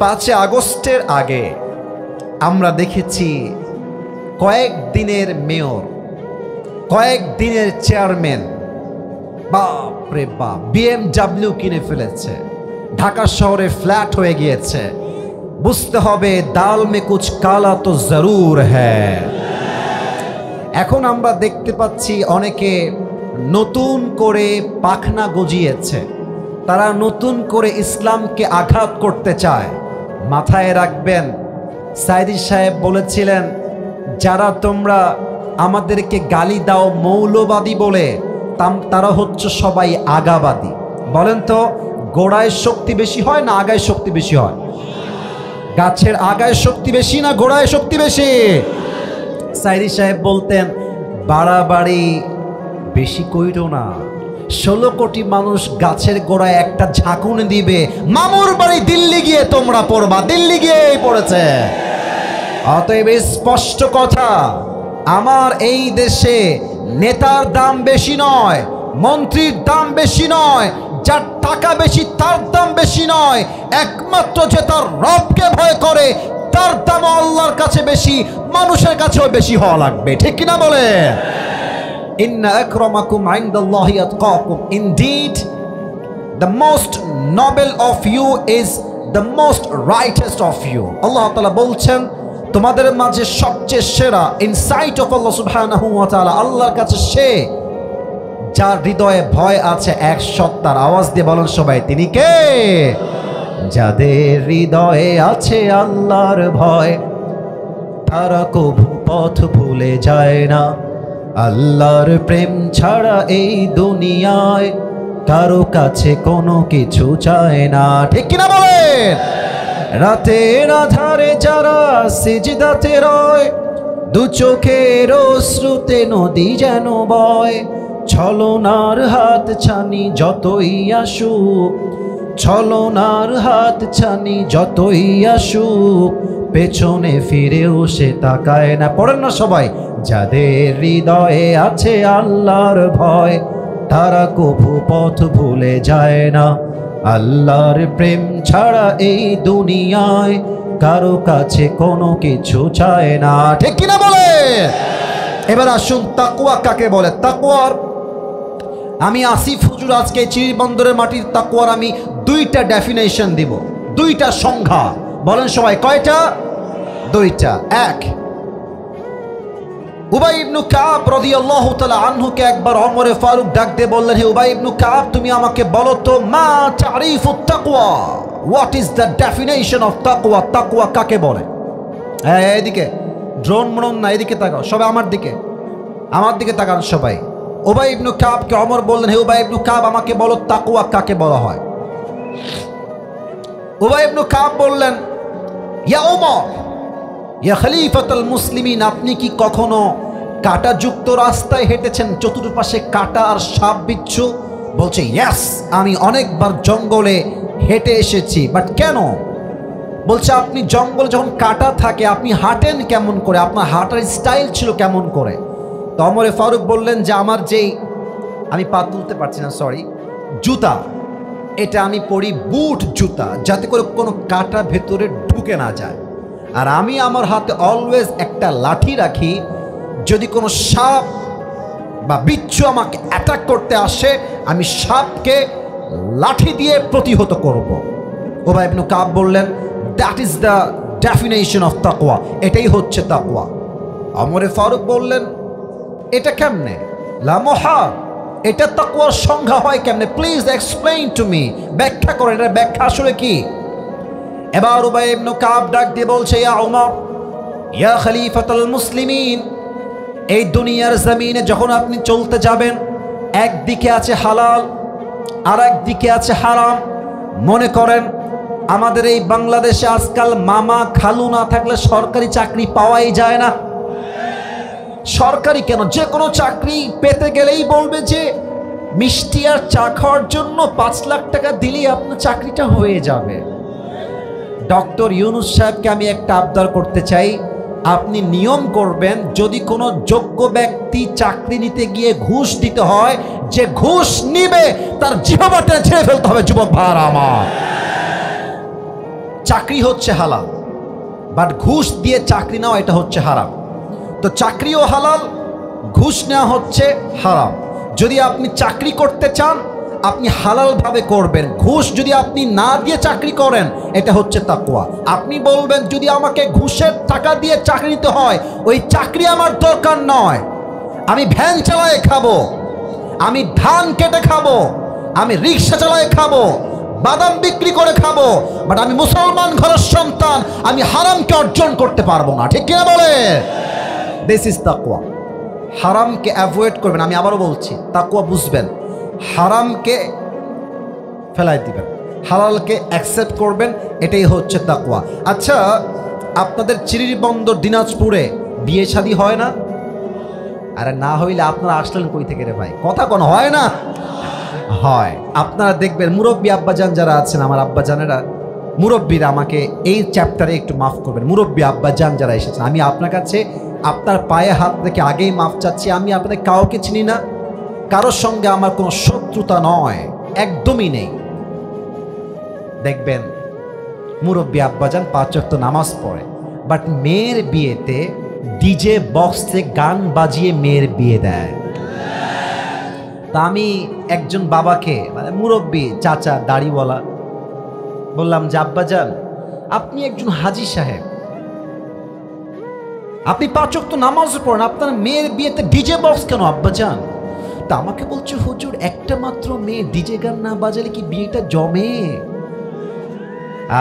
5 আগস্টের আগে আমরা দেখেছি কয়েকদিনের মেয়র, কয়েকদিনের চেয়ারম্যান, বাপরে বাপ, BMW কিনে ফেলেছে, ঢাকা শহরে ফ্ল্যাট হয়ে গিয়েছে। বুঝতে হবে দাল মে কুছ কালা তো জরুর হ্যায়। এখন আমরা দেখতে পাচ্ছি অনেকে নতুন করে পাখনা গজিয়েছে, তারা নতুন করে ইসলামকে আঘাত করতে চায়। মাথায় রাখবেন, সাইদি সাহেব বলেছিলেন, যারা তোমরা আমাদেরকে গালি দাও মৌলবাদী বলে, তারা হচ্ছে সবাই আগাবাদী। বলেন তো, গোড়ায় শক্তি বেশি হয় না আগায় শক্তি বেশি হয়? গাছের আগায় শক্তি বেশি না গোড়ায় শক্তি বেশি? সাইদি সাহেব বলতেন, বাড়াবাড়ি বেশি কইরো না, 16 কোটি মানুষ গাছের গোড়ায় একটা ঝাঁকুনি দিবে, মামুর বাড়ি দিল্লি গিয়ে তোমরা পড়বা, দিল্লি গিয়েই পড়েছে। অতএব স্পষ্ট কথা, আমার এই দেশে নেতার দাম বেশি নয়, মন্ত্রীর দাম বেশি নয়, যার টাকা বেশি তার দাম বেশি নয়, একমাত্র যে তার রবকে ভয় করে তার দাম আল্লাহর কাছে বেশি, মানুষের কাছেও বেশি হওয়া লাগবে। ঠিক কিনা বলে? ইন্না আকরামাকুম ইনদাল্লাহি আতকাকুম, indeed the most noble of you is the most righteous of you। আল্লাহ তাআলা বলছেন, তোমাদের মাঝে সবচেয়ে সেরা ইনসাইট অফ আল্লাহ সুবহানাহু ওয়া তাআলা, আল্লাহর কাছে সে যার হৃদয়ে ভয় আছে এক সত্তার। আওয়াজ দিয়ে বলেন সবাই, তিনি কে? যাদের হৃদয়ে আছে আল্লাহর ভয়, তারা কভু পথ ভুলে যায় না। আল্লাহর প্রেম ছাড়া এই দুনিয়ায় কারো কাছে কোনো কিছু চায় না। ঠিক কিনা বলেন? রাতের আধারে যারা সিজদাতে রয়, 2 চোখের অশ্রুতে নদী যেন বয়, ছলনার হাত ছানি যতই আসুক, ছলনার হাত ছানি যতই আসুক, পেছনে ফিরেও সে তাকায় না। পড়েন না সবাই, যাদের হৃদয়ে আছে আল্লাহর ভয়, তারা কভু পথ ভুলে যায় না। আল্লাহর প্রেম ছাড়া এই দুনিয়ায় কারো কাছে কোনো কিছু চায় না। ঠিক কিনা বলে? এবার আসুন, তাকওয়া কাকে বলে? তাকওয়ার আমি আসিফ হুজুর আজকে চিড়িবন্দরের মাটির তাকওয়ার আমি 2টা ডেফিনেশন দিব, 2টা সংজ্ঞা। বলেন সবাই, কয়টা? 2টা। 1, উবাই ইবনে কাব রাদিয়াল্লাহু তাআলা আনহুকে একবার ওমর ফারুক ডাক দিয়ে বললেন, হে উবাই ইবনে কাব, তুমি আমাকে বলো তো, মা তারিফুত তাকওয়া, what is the definition of তাকওয়া? তাকওয়া কাকে বলে? এদিকে ড্রোন মরণ না, এদিকে তাকাও সবাই, আমার দিকে তাকান সবাই। উবাই ইবনে কাবকে ওমর বললেন, হে উবাই ইবনে কাব, আমাকে বলো তাকওয়া কাকে বলা হয়? উবাই ইবনে কাব বললেন, ইয়া ওমর, ইয়া খলিফাতুল মুসলিমিন, আপনি কি কখনো কাঁটাযুক্ত রাস্তায় হেঁটেছেন, চতুর্পাশে কাঁটা আর সাপ বিচ্ছু? বলছে ইয়েস, আমি অনেকবার জঙ্গলে হেঁটে এসেছি। বাট কেন? বলছে আপনি জঙ্গল যখন কাঁটা থাকে আপনি হাঁটেন কেমন করে, আপনার হাঁটার স্টাইল ছিল কেমন করে? তো ওমর ফারুক বললেন যে আমার যেই, আমি পা তুলতে পারছি না সরি, জুতা, এটা আমি পরি বুট জুতা, যাতে করে কোনো কাঁটা ভেতরে ঢুকে না যায়। আর আমি আমার হাতে অলওয়েজ একটা লাঠি রাখি, যদি কোনো সাপ বা বিচ্ছু আমাকে অ্যাটাক করতে আসে আমি সাপকে লাঠি দিয়ে প্রতিহত করব। উবাই ইবনে কাব বললেন that is the definition of তাকওয়া, এটাই হচ্ছে তাকওয়া। ওমর ফারুক বললেন এটা কেমনে? লা মুহাল, এটা তাকওয়ার সংজ্ঞা হয় কেমনে? প্লিজ এক্সপ্লেইন টু মি, ব্যাখ্যা করেন, এর ব্যাখ্যা আসলে কি? এবার উবাই ইবনে কাব ডাক দিয়ে বলছে ইয়া ওমর, ইয়া খলিফাতুল মুসলিমিন, এই দুনিয়ার জমিনে যখন আপনি চলতে যাবেন, একদিকে আছে হালাল আর একদিকে আছে হারাম। মনে করেন আমাদের এই বাংলাদেশে আজকাল মামা খালু না থাকলে সরকারি চাকরি পাওয়াই যায় না। সরকারি কেন, যে কোনো চাকরি পেতে গেলেই বলবে যে মিষ্টি আর চা খাওয়ার জন্য 5 লাখ টাকা দিলেই আপনার চাকরিটা হয়ে যাবে। ডক্টর ইউনূস সাহেবকে আমি একটা আবদার করতে চাই, আপনি নিয়ম করবেন যদি কোনো যোগ্য ব্যক্তি চাকরি নিতে গিয়ে ঘুষ দিতে হয়, যে ঘুষ নিবে তার জিহ্বাটা ছেড়ে ফেলতে হবে। যুবক ভাইরা আমার, চাকরি হচ্ছে হালাল, বাট ঘুষ দিয়ে চাকরি নেওয়া এটা হচ্ছে হারাম। তো চাকরিও হালাল, ঘুষ নেওয়া হচ্ছে হারাম। যদি আপনি চাকরি করতে চান আপনি হালালভাবে করবেন, ঘুষ যদি আপনি না দিয়ে চাকরি করেন এটা হচ্ছে তাকওয়া। আপনি বলবেন যদি আমাকে ঘুষের টাকা দিয়ে চাকরি নিতে হয় ওই চাকরি আমার দরকার নয়, আমি ভ্যান চালায় খাবো, আমি ধান কেটে খাবো, আমি রিক্সা চালায় খাবো, বাদাম বিক্রি করে খাবো, বাট আমি মুসলমান ঘরের সন্তান, আমি হারামকে অর্জন করতে পারবো না। ঠিক কিনা বলে? দিস ইজ তাকওয়া। হারামকে অ্যাভয়েড করবেন। আমি আবারও বলছি, তাকওয়া বুঝবেন, হারামকে ফেলাই দিবেন, হালালকে অ্যাকসেপ্ট করবেন, এটাই হচ্ছে তাকওয়া। আচ্ছা, আপনাদের চিরিরবন্দর দিনাজপুরে বিয়ে শাদী হয় না? আরে না হইলে আপনারা আসলেন কই থেকে রে ভাই? কথা কোনো হয় না? হয়। আপনারা দেখবেন মুরব্বী আব্বাজান যারা আছেন, আমার আব্বাজানেরা, মুরব্বীরা, আমাকে এই চ্যাপ্টারে একটু মাফ করবেন। মুরব্বী আব্বাজান যারা এসেছেন, আমি আপনার কাছে আপনার পায়ে হাত রেখে আগেই মাফ চাচ্ছি। আমি আপনাদের কাউকে চিনি না, কারোর সঙ্গে আমার কোনো শত্রুতা নয়, একদমই নেই। দেখবেন মুরব্বী আব্বাজান 5 ওয়াক্ত নামাজ পড়ে, বাট মেয়ের বিয়েতে ডিজে বক্সে গান বাজিয়ে মেয়ের বিয়ে দেয়। তা আমি একজন বাবাকে, মানে মুরব্বী চাচা দাড়িওয়ালা, বললাম যে আব্বাজান আপনি একজন হাজী সাহেব, আপনি 5 ওয়াক্ত নামাজ পড়েন, আপনার মেয়ের বিয়েতে ডিজে বক্স কেন আব্বাজান? তা আমাকে বলছে হুজুর একটা মাত্র মেয়ে, ডিজে গান না বাজালে কি বিয়েটা জমে?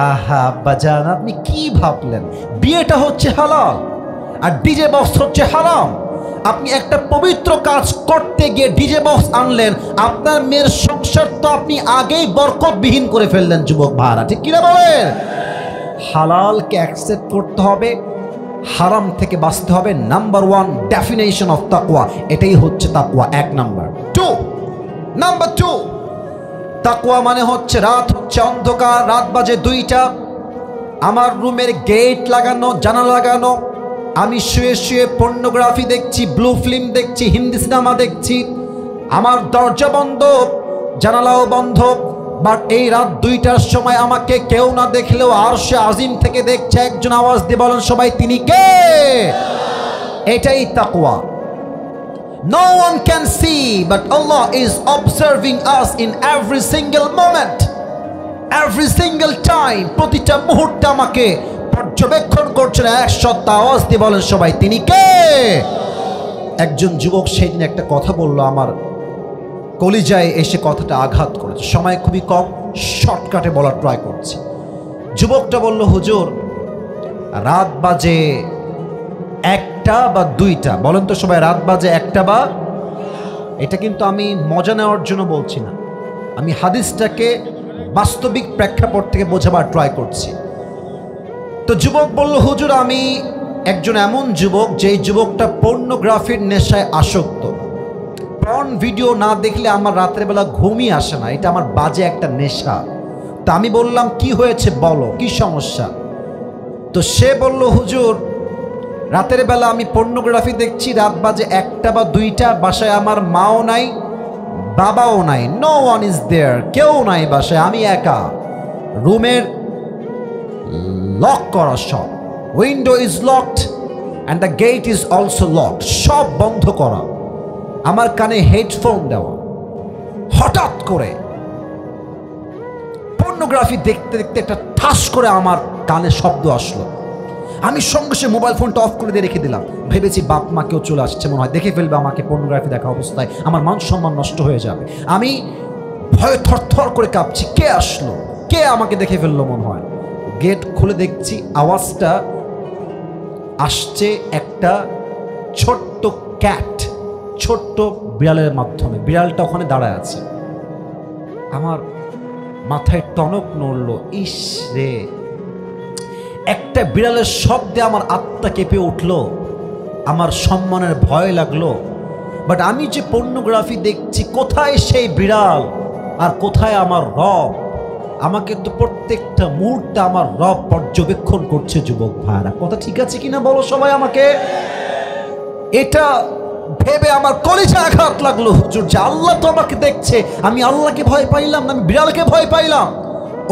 আহা আব্বাজান আপনি কি ভাবলেন? বিয়েটা হচ্ছে হালাল আর ডিজে বক্স হচ্ছে হারাম। আপনি একটা পবিত্র কাজ করতে গিয়ে ডিজে বক্স আনলেন, আপনার মেয়ের সংসার তো আপনি আগেই বরকতবিহীন করে ফেললেন। যুবক ভাইরা, ঠিক কিনা বলেন? হালালকে অ্যাকসেপ্ট করতে হবে, হারাম থেকে বাঁচতে হবে। নাম্বার 1 ডেফিনেশন অফ তাকওয়া, এটাই হচ্ছে তাকওয়া। 1 নাম্বার। 2 তাকওয়া মানে হচ্ছে রাত হচ্ছে অন্ধকার, রাত বাজে 2টা, আমার রুমের গেট লাগানো, জানালা লাগানো, আমি শুয়ে শুয়ে পর্নোগ্রাফি দেখছি, ব্লু ফিল্ম দেখছি, হিন্দি সিনেমা দেখছি, আমার দরজা বন্ধ, জানালাও বন্ধ, বাট এই রাত 2টার সময় আমাকে কেউ না দেখলেও আরশে আজিম থেকে দেখছে একজন। আওয়াজ দিয়ে বলেন সবাই, তিনি কে? এটাই তাকওয়া। No one can see, but Allah is observing us in every single moment, every single time. প্রতিটা মুহূর্তে আমাকে পর্যবেক্ষণ করছেন। এক সত্তা, আওয়াজ দিয়ে বলেন সবাই, তিনি কে? একজন যুবক সেদিন একটা কথা বলল, আমার কলিজায় এসে কথাটা আঘাত করেছে। সময় খুবই কম, শর্টকাটে বলার ট্রাই করছি। যুবকটা বলল হুজুর রাত বাজে 1টা বা 2টা, বলেন তো সবাই, রাত বাজে 1টা বা, এটা কিন্তু আমি মজা নেওয়ার জন্য বলছি না, আমি হাদিসটাকে বাস্তবিক প্রেক্ষাপট থেকে বোঝাবার ট্রাই করছি। তো যুবক বলল হুজুর আমি একজন এমন যুবক যেই যুবকটা পর্নোগ্রাফির নেশায় আসক্ত। পর্ন ভিডিও না দেখলে আমার রাত্রেবেলা ঘুমই আসে না, এটা আমার বাজে একটা নেশা। তা আমি বললাম কি হয়েছে বলো, কি সমস্যা? তো সে বলল, হুজুর রাতের বেলা আমি পর্নোগ্রাফি দেখছি, রাত বাজে 1টা বা 2টা, বাসায় আমার মাও নাই বাবাও নাই, নো ওয়ান ইজ দেয়ার, কেউ নাই বাসায়, আমি একা। রুমের লক করা, সব window is locked and the gate is also locked, সব বন্ধ করা। আমার কানে হেডফোন দেওয়া। হঠাৎ করে পর্নোগ্রাফি দেখতে দেখতে একটা ঠাস করে আমার কানে শব্দ আসলো। আমি সঙ্গে সঙ্গে মোবাইল ফোনটা অফ করে দিয়ে রেখে দিলাম। ভেবেছি বাপ মা কেউ চলে আসছে, মনে হয় দেখে ফেলবে আমাকে পর্নোগ্রাফি দেখা অবস্থায়, আমার মান সম্মান নষ্ট হয়ে যাবে। আমি ভয়ে থরথর করে কাঁপছি, কে আসলো, কে আমাকে দেখে ফেললো মনে হয়। গেট খুলে দেখছি আওয়াজটা আসছে একটা ছোট্ট ক্যাট, ছোট্ট বিড়ালের মাধ্যমে। বিড়ালটা ওখানে দাঁড়ায় আছে। আমার মাথায় টনক নড়ল, ইস রে, একটা বিড়ালের শব্দে আমার আত্মা কেঁপে উঠল, আমার সম্মানের ভয় লাগলো। বাট আমি যে পর্নোগ্রাফি দেখছি, কোথায় সেই বিড়াল আর কোথায় আমার রব? আমাকে তো প্রত্যেকটা মুহূর্তে আমার রব পর্যবেক্ষণ করছে। যুবক ভাইরা, কথা ঠিক আছে কিনা বলো সবাই আমাকে। এটা ভেবে আমার কলিজা আঘাত লাগলো, হুজুর যে আল্লাহ তো আমাকে দেখছে, আমি আল্লাহকে ভয় পাইলাম না, আমি বিড়ালকে ভয় পাইলাম।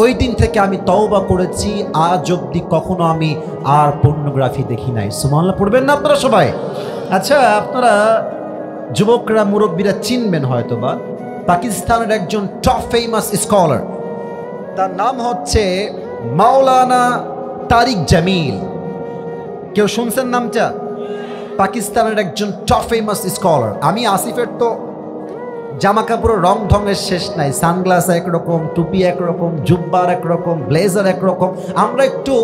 ওই দিন থেকে আমি তওবা করেছি, আজ অব্দি কখনো আমি আর পর্নোগ্রাফি দেখি নাই। সুবহানাল্লাহ পড়বেন না আপনারা সবাই? আচ্ছা, আপনারা যুবকরা মুরব্বীরা চিনবেন হয়তোবা, পাকিস্তানের একজন টপ ফেমাস স্কলার, তার নাম হচ্ছে মাওলানা তারিক জামিল। কেউ শুনছেন নামটা? পাকিস্তানের একজন টপ ফেমাস স্কলার। আমি আসিফের তো জামা কাপড়ের রং ঢঙের শেষ নাই, সানগ্লাস একরকম, টুপি একরকম, জুব্বার একরকম, ব্লেজার একরকম। আমরা একটু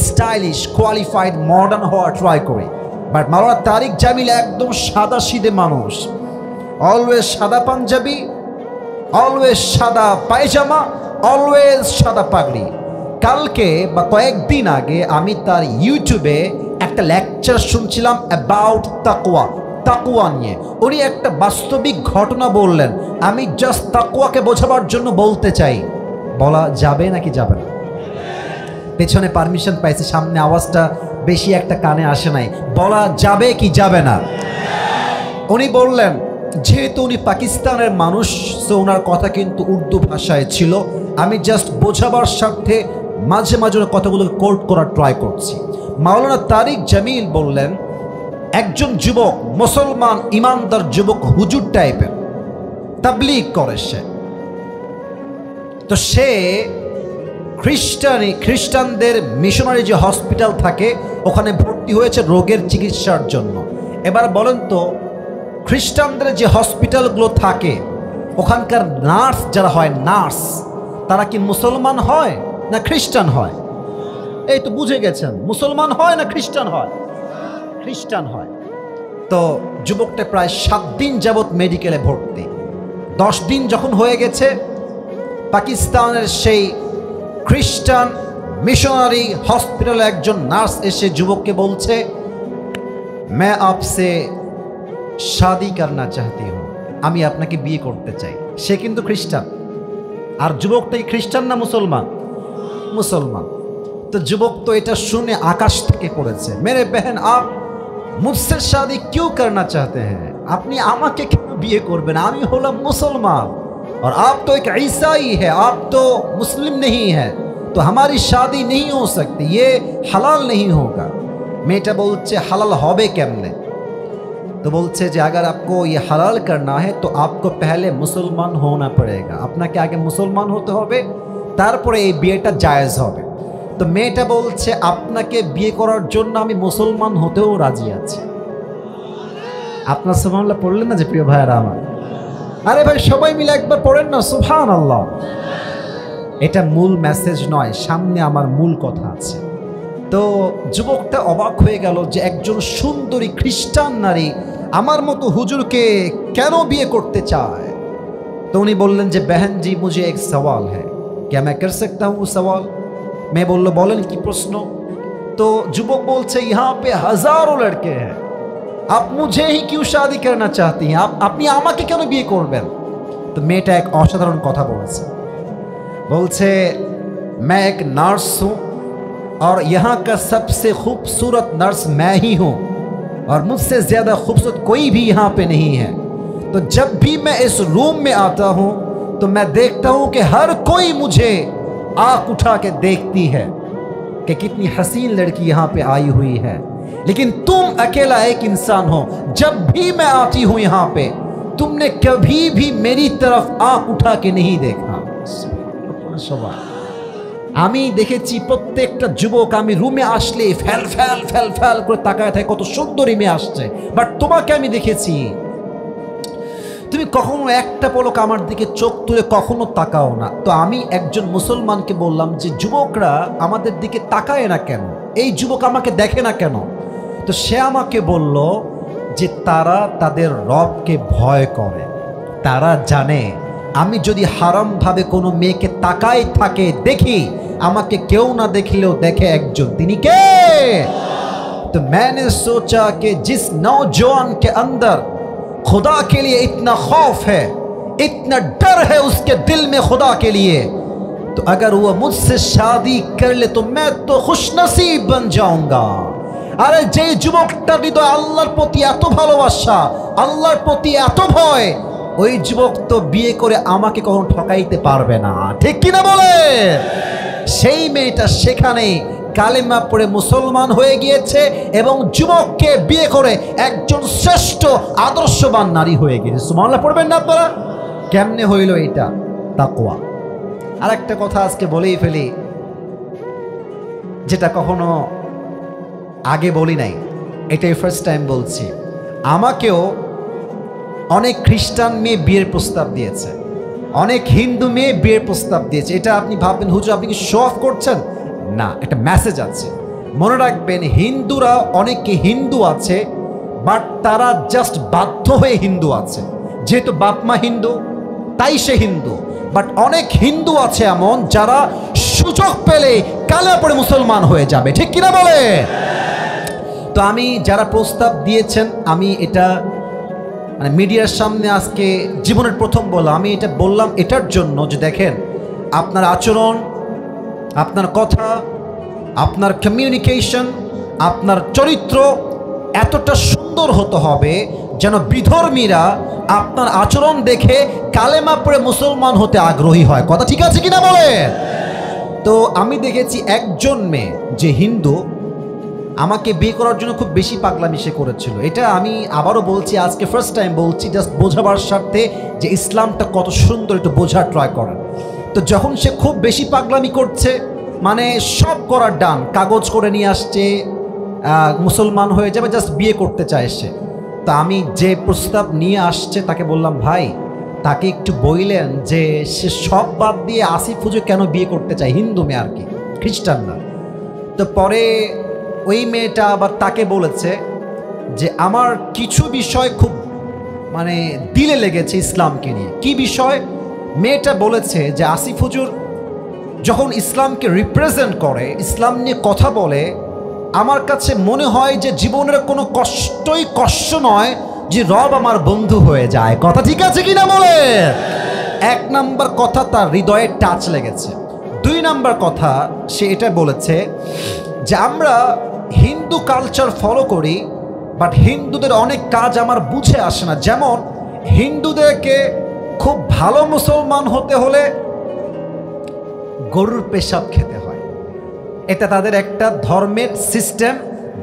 স্টাইলিশ, কোয়ালিফাইড, মডার্ন হওয়ার ট্রাই করি। বাট মাওলানা তারিক জামিল একদম সাদা সিধে মানুষ। অলওয়েজ সাদা পাঞ্জাবি, অলওয়েজ সাদা পায়জামা, অলওয়েজ সাদা পাগড়ি। কালকে বা কয়েকদিন আগে আমি তার ইউটিউবে একটা লেকচার শুনছিলাম অ্যাবাউট তাকওয়া, তাকওয়া নিয়ে। উনি একটা বাস্তবিক ঘটনা বললেন, আমি জাস্ট তাকওয়াকে বোঝাবার জন্য বলতে চাই। বলা যাবে নাকি যাবে না? পেছনে পারমিশন পাইছে, সামনে আওয়াজটা বেশি একটা কানে আসে নাই। বলা যাবে কি যাবে না? উনি বললেন, যেহেতু উনি পাকিস্তানের মানুষ, তো ওনার কথা কিন্তু উর্দু ভাষায় ছিল। আমি জাস্ট বোঝাবার স্বার্থে মাঝে মাঝে কথাগুলো কোট করার ট্রাই করছি। মাওলানা তারিক জামিল বললেন, একজন যুবক, মুসলমান ইমানদার যুবক, হুজুর টাইপের, তাবলীগ করে সে। তো সে খ্রিস্টানদের মিশনারি যে হসপিটাল থাকে ওখানে ভর্তি হয়েছে রোগের চিকিৎসার জন্য। এবার বলেন তো, খ্রিস্টানদের যে হসপিটালগুলো থাকে ওখানকার নার্স যারা হয়, নার্স, তারা কি মুসলমান হয় না খ্রিস্টান হয়? এই তো বুঝে গেছেন, মুসলমান হয় না খ্রিস্টান হয়? খ্রিস্টান হয়। তো যুবকটা প্রায় 7 দিন যাবৎ মেডিকেলে ভর্তি। 10 দিন যখন হয়ে গেছে, পাকিস্তানের সেই খ্রিস্টান মিশনারি হসপিটালে একজন নার্স এসে যুবককে বলছে, मैं आपसे शादी करना चाहती हूँ, আমি আপনাকে বিয়ে করতে চাই। সে কিন্তু খ্রিস্টান। আর যুবকটাই খ্রিস্টান না মুসলমান? মুসলমান। তো যুবক তো এটা শুনে আকাশ থেকে পড়েছে, মেরে বহন আপ মুঝসে শাদি কিউ করনা চাহতে হ্যাঁ, আপনি আমাকে কেন বিয়ে করবেন? আমি হলাম মুসলমান और आप तो एक ईसाई है, आप तो मुस्लिम नहीं है, तो हमारी शादी नहीं हो सकती, ये हलाल नहीं होगा। मेटा बोलছে হালাল হবে কেমনে? तो बोलছে যে अगर आपको ये हलाल करना है तो आपको पहले मुसलमान होना पड़ेगा, আপনাকে আগে মুসলমান হতে হবে, তারপরে এই বিয়েটা জায়েজ হবে। তো মেয়েটা বলছে, আপনাকে বিয়ে করার জন্য আমি মুসলমান হতেও রাজি আছি। আপনার সুবহানাল্লাহ পড়লেন না যে প্রিয় ভাইরা আমার? আরে ভাই সবাই মিলে একবার পড়েন না সুবহানাল্লাহ। এটা মূল মেসেজ নয়, সামনে আমার মূল কথা আছে। তো যুবকটা অবাক হয়ে গেল যে একজন সুন্দরী খ্রিস্টান নারী আমার মতো হুজুরকে কেন বিয়ে করতে চায়। তো উনি বললেন যে बहन जी मुझे एक सवाल है, क्या मैं कर सकता हूँ वो सवाल? मैं বলল, বলেন কি প্রশ্ন? तो युवक बोलছে यहाँ पे हजारों लड़के हैं, आप मुझे ही क्यों शादी करना चाहती हैं, आप अपनी আমাকে কেন বিয়ে করবেন। তো মেয়েটা এক অসাধারণ কথা বলেছে, बोलছে मैं एक नर्स हूँ और यहाँ का सबसे खूबसूरत नर्स मैं ही हूँ और मुझसे ज़्यादा खूबसूरत कोई भी यहाँ पे नहीं है। तो जब भी मैं इस रूम में आता हूँ तो मैं देखता हूँ कि हर कोई मुझे आँख उठा के देखती है कि कितनी हसीन लड़की यहाँ पे आई हुई है, लेकिन तुम अकेला एक इंसान हो। जब भी मैं आती हूँ यहाँ पे तुमने कभी भी मेरी तरफ आँख उठा के नहीं देखा। আমি দেখেছি প্রত্যেকটা যুবক আমি রুমে আসলে ফ্যাল ফ্যাল ফ্যাল ফ্যাল করে তাকায় থাকে কত সুন্দরী মেয়ে আসছে, বাট তোমাকে আমি দেখেছি তুমি কখনো একটা পলক আমার দিকে চোখ তুলে কখনো তাকাও না। তো আমি একজন মুসলমানকে বললাম যে যুবকরা আমাদের দিকে তাকায় না কেন, এই যুবক আমাকে দেখে না কেন। তো সে আমাকে বলল যে তারা তাদের রবকে ভয় করে, তারা জানে আমি যদি হারামভাবে কোনো মেয়েকে তাকায় থাকে দেখি, আমাকে কেউ না দেখলেও দেখে একজন, তিনি কে। तो मैंने सोचा कि जिस नौजवान के अंदर खुदा के लिए इतना खौफ है, इतना डर है उसके दिल में खुदा के लिए, तो अगर वो मुझसे शादी कर ले तो मैं तो खुशनसीब बन जाऊंगा। अरे जे যুবকটার হৃদয় আল্লাহর প্রতি এত ভালোবাসা, আল্লাহর প্রতি এত ভয়, ওই যুবক তো বিয়ে করে আমাকে কখনো ঠকাইতে পারবে না, ঠিক কিনা বলে। সেই মেয়েটা সেখানে কালেমা পড়ে মুসলমান হয়ে গিয়েছে এবং যুবককে বিয়ে করে একজন শ্রেষ্ঠ আদর্শবান নারী হয়ে গিয়েছে। সুবহানাল্লাহ পড়বেন না আপনারা। কেমনে হইল এটা? তাকওয়া। আর একটা কথা আজকে বলেই ফেলি, যেটা কখনো আগে বলি নাই, এটাই ফার্স্ট টাইম বলছি। আমাকেও অনেক খ্রিস্টান মেয়ে বিয়ের প্রস্তাব দিয়েছে, অনেক হিন্দু মেয়ে বিয়ের প্রস্তাব দিয়েছে। এটা আপনি ভাববেন হুজুর আপনি কি শো অফ করছেন, না, একটা মেসেজ আছে। মনে রাখবেন হিন্দুরা অনেকে হিন্দু আছে, বাট তারা জাস্ট বাধ্য হয়ে হিন্দু আছে, যেহেতু বাপ মা হিন্দু তাই সে হিন্দু। বাট অনেক হিন্দু আছে এমন যারা সুযোগ পেলে কালেমা পড়ে মুসলমান হয়ে যাবে, ঠিক কিনা বলে। তো আমি যারা প্রস্তাব দিয়েছেন, আমি এটা মানে মিডিয়ার সামনে আজকে জীবনের প্রথম বললাম। আমি এটা বললাম এটার জন্য যে দেখেন আপনার আচরণ, আপনার কথা, আপনার কমিউনিকেশন, আপনার চরিত্র এতটা সুন্দর হতে হবে যেন বিধর্মীরা আপনার আচরণ দেখে কালেমা পড়ে মুসলমান হতে আগ্রহী হয়। কথা ঠিক আছে কিনা বলে। তো আমি দেখেছি একজন মেয়ে যে হিন্দু আমাকে বিয়ে করার জন্য খুব বেশি পাগলামি সে করেছিল। এটা আমি আবারও বলছি, আজকে ফার্স্ট টাইম বলছি, জাস্ট বোঝাবার স্বার্থে যে ইসলামটা কত সুন্দর একটু বোঝার ট্রাই করেন। তো যখন সে খুব বেশি পাগলামি করছে, মানে সব করার ডান, কাগজ করে নিয়ে আসছে, মুসলমান হয়ে যাবে, জাস্ট বিয়ে করতে চায় সে। তা আমি যে প্রস্তাব নিয়ে আসছে তাকে বললাম ভাই, তাকে একটু বললেন যে সে সব বাদ দিয়ে আসিফ হুজুর কেন বিয়ে করতে চায়, হিন্দু মেয়ে আর কি, খ্রিস্টান না। তো পরে ওই মেয়েটা আবার তাকে বলেছে যে আমার কিছু বিষয় খুব মানে দিলে লেগেছে ইসলামকে নিয়ে। কি বিষয়? মেয়েটা বলেছে যে আসিফ হুজুর যখন ইসলামকে রিপ্রেজেন্ট করে, ইসলাম নিয়ে কথা বলে, আমার কাছে মনে হয় যে জীবনের কোনো কষ্টই কষ্ট নয় যে রব আমার বন্ধু হয়ে যায়। কথা ঠিক আছে কিনা বলে। এক নাম্বার কথা তার হৃদয়ে টাচ লেগেছে। দুই নাম্বার কথা সে এটা বলেছে যে আমরা হিন্দু কালচার ফলো করি, বাট হিন্দুদের অনেক কাজ আমার বুঝে আসে না। যেমন হিন্দুদেরকে খুব ভালো মুসলমান হতে হলে গরুর পেশাব খেতে হয়, এটা তাদের একটা ধর্মের সিস্টেম।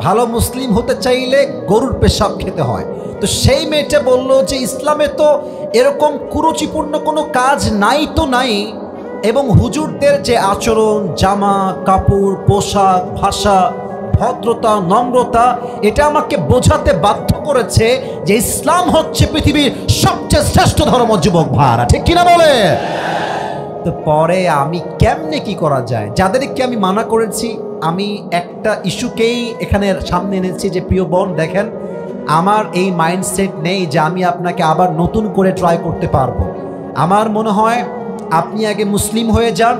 ভালো মুসলিম হতে চাইলে গরুর পেশাব খেতে হয়। তো সেই মেয়েটা বলল যে ইসলামে তো এরকম কুরুচিপূর্ণ কোনো কাজ নাই তো নাই, এবং হুজুরদের যে আচরণ, জামা কাপড়, পোশাক, ভাষা, ভদ্রতা, নম্রতা, এটা আমাকে বোঝাতে বাধ্য করেছে যে ইসলাম হচ্ছে পৃথিবীর সবচেয়ে শ্রেষ্ঠ ধর্ম। যুবক ভাড়া ঠিক কিনা বলে। তো পরে আমি কেমনে কি করা যায়, যাদেরকে আমি মানা করেছি, আমি একটা ইস্যুকেই এখানে সামনে এনেছি যে প্রিয় বোন দেখেন, আমার এই মাইন্ডসেট নেই যে আমি আপনাকে আবার নতুন করে ট্রাই করতে পারবো। আমার মনে হয় আপনি আগে মুসলিম হয়ে যান,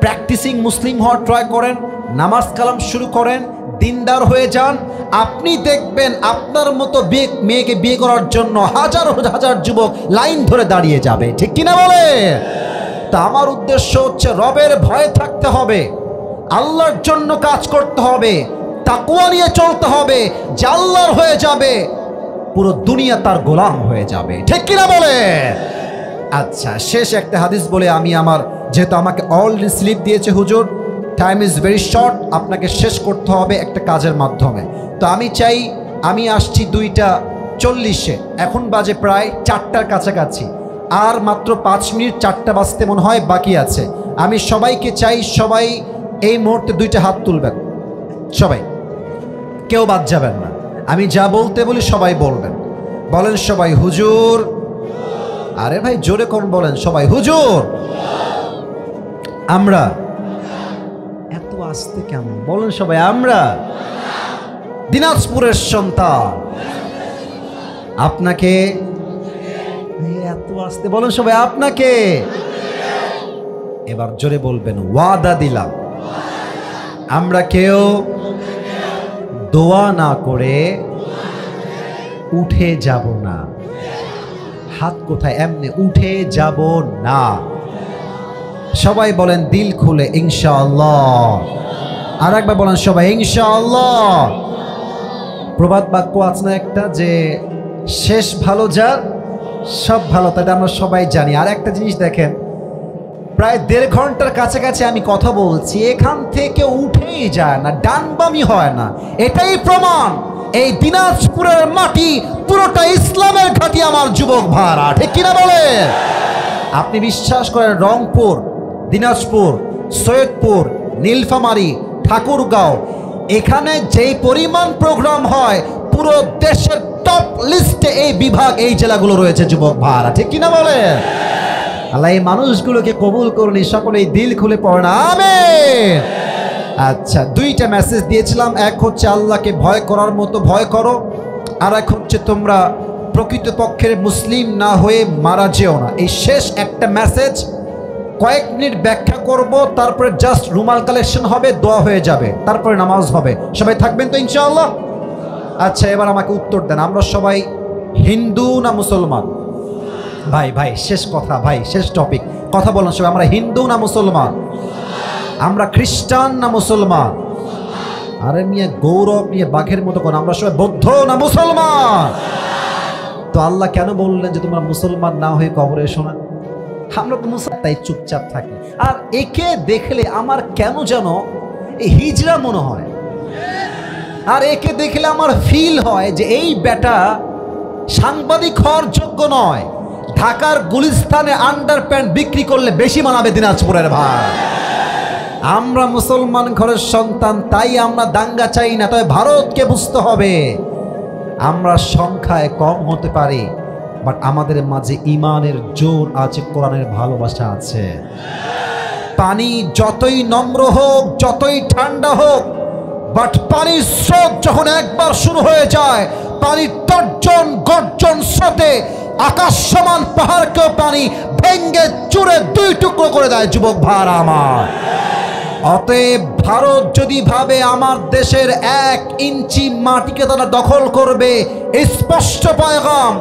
প্র্যাকটিসিং মুসলিম হওয়ার ট্রাই করেন, নামাজ কালাম শুরু করেন, দিনদার হয়ে যান, আপনি দেখবেন আপনার মতো মেয়েকে বিয়ে করার জন্য হাজার হাজার যুবক লাইন ধরে দাঁড়িয়ে যাবে। ঠিক কিনা বলে? তা আমার উদ্দেশ্য হচ্ছে রবের ভয়ে থাকতে হবে, আল্লাহর জন্য কাজ করতে হবে, তাকওয়া নিয়ে চলতে হবে। যে আল্লাহর হয়ে যাবে পুরো দুনিয়া তার গোলাম হয়ে যাবে। ঠিক কিনা বলে? আচ্ছা, শেষ একটা হাদিস বলে আমি আমার, যেহেতু আমাকে অলরেডি স্লিপ দিয়েছে হুজুর, টাইম ইজ ভেরি শর্ট, আপনাকে শেষ করতে হবে একটা কাজের মাধ্যমে। তো আমি চাই, আমি আসছি 2:40, এখন বাজে প্রায় 4টার কাছাকাছি, আর মাত্র 5 মিনিট 4টা বাজতে মনে হয় বাকি আছে। আমি সবাইকে চাই, সবাই এই মুহূর্তে 2টা হাত তুলবেন, সবাই, কেউ বাদ যাবেন না। আমি যা বলতে বলি সবাই বলবেন। বলেন সবাই হুজুর। আরে ভাই জোরে কোন বলেন সবাই হুজুর। আমরা। এত আস্তে কেন বলেন সবাই? আমরা দিনাজপুরের সন্তান। আপনাকে এত আস্তে বলেন সবাই। আপনাকে এবার জোরে বলবেন, ওয়াদা দিলাম আমরা কেউ দোয়া না করে উঠে যাব না। হাত কোথায়? এমনি উঠে যাব না। সবাই বলেন দিল খুলে ইনশাআল্লাহ। আর একবার বলেন সবাই ইনশাআল্লাহ। প্রবাদ বাক্য আছে না একটা, যে শেষ ভালো যার সব ভালো, তাই আমরা সবাই জানি। আর একটা জিনিস দেখেন, প্রায় 1.5 ঘন্টার কাছাকাছি আমি কথা বলছি, এখান থেকে উঠেই যায় না, ডানবামি হয় না। এটাই প্রমাণ এই দিনাজপুরের মাটি পুরোটা ইসলামের ঘাঁটি আমার যুবক ভাড়া। ঠিক কিনা বলে? আপনি বিশ্বাস করেন, রংপুর, দিনাজপুর, সৈয়দপুর, নীলফামারী, ঠাকুরগাঁও, এখানে যেই পরিমাণ প্রোগ্রাম হয় পুরো দেশের টপ লিস্টে এই বিভাগ, এই জেলাগুলো রয়েছে যুবক ভাড়া। ঠিক কিনা বলে? আল্লাহ এই মানুষগুলোকে কবুল করুন, সকলেই দিল খুলে পড়েন আমিন। আচ্ছা, 2টা মেসেজ দিয়েছিলাম, এক হচ্ছে আল্লাহকে ভয় করার মতো ভয় করো, আর এক হচ্ছে তোমরা প্রকৃতপক্ষের মুসলিম না হয়ে মারা যেও না। এই শেষ একটা মেসেজ কয়েক মিনিট ব্যাখ্যা করব, তারপরে জাস্ট রুমাল কালেকশন হবে, দোয়া হয়ে যাবে, তারপরে নামাজ হবে। সবাই থাকবেন তো ইনশাআল্লাহ? আচ্ছা, এবার আমাকে উত্তর দেন, আমরা সবাই হিন্দু না মুসলমান? ভাই ভাই শেষ কথা, ভাই শেষ টপিক, কথা বলেন সবাই। আমরা হিন্দু না মুসলমান? আমরা খ্রিস্টান না মুসলমান? আরে মিয়া গৌরব নিয়ে বাঘের মতো কোন, আমরা সবাই বৌদ্ধ না মুসলমান? তো আল্লাহ কেন বললেন যে তোমরা মুসলমান না হয়ে কবরে এসো না? আমরা তো মুসলমান, তাই চুপচাপ থাকি। আর একে দেখলে আমার কেন যেন এই হিজড়া মনে হয়, আর একে দেখলে আমার ফিল হয় যে এই বেটা সাংবাদিক হওয়ার যোগ্য নয়। ঢাকার গুলিস্তানে আন্ডার প্যান্ট বিক্রি করলে বেশি মানাবে দিনাজপুরের ভাই। আমরা মুসলমান ঘরের সন্তান, তাই আমরা দাঙ্গা চাই না। তবে ভারতকে বুঝতে হবে, আমরা সংখ্যায় কম হতে পারি, বাট আমাদের মাঝে ইমানের জোর আছে, কোরআনের ভালোবাসা আছে। পানি যতই নম্র হোক, যতই ঠান্ডা হোক, বাট পানির স্রোত যখন একবার শুরু হয়ে যায়, পানির তর্জন গর্জন স্রোতে আকাশ সমান পাহাড়কেও পানি ভেঙ্গে চুরে 2 টুকরো করে দেয় যুবক ভাড়া আমার। অতএব ভারত যদি ভাবে আমার দেশের 1 ইঞ্চি মাটিকে তারা দখল করবে, স্পষ্ট পয়গাম,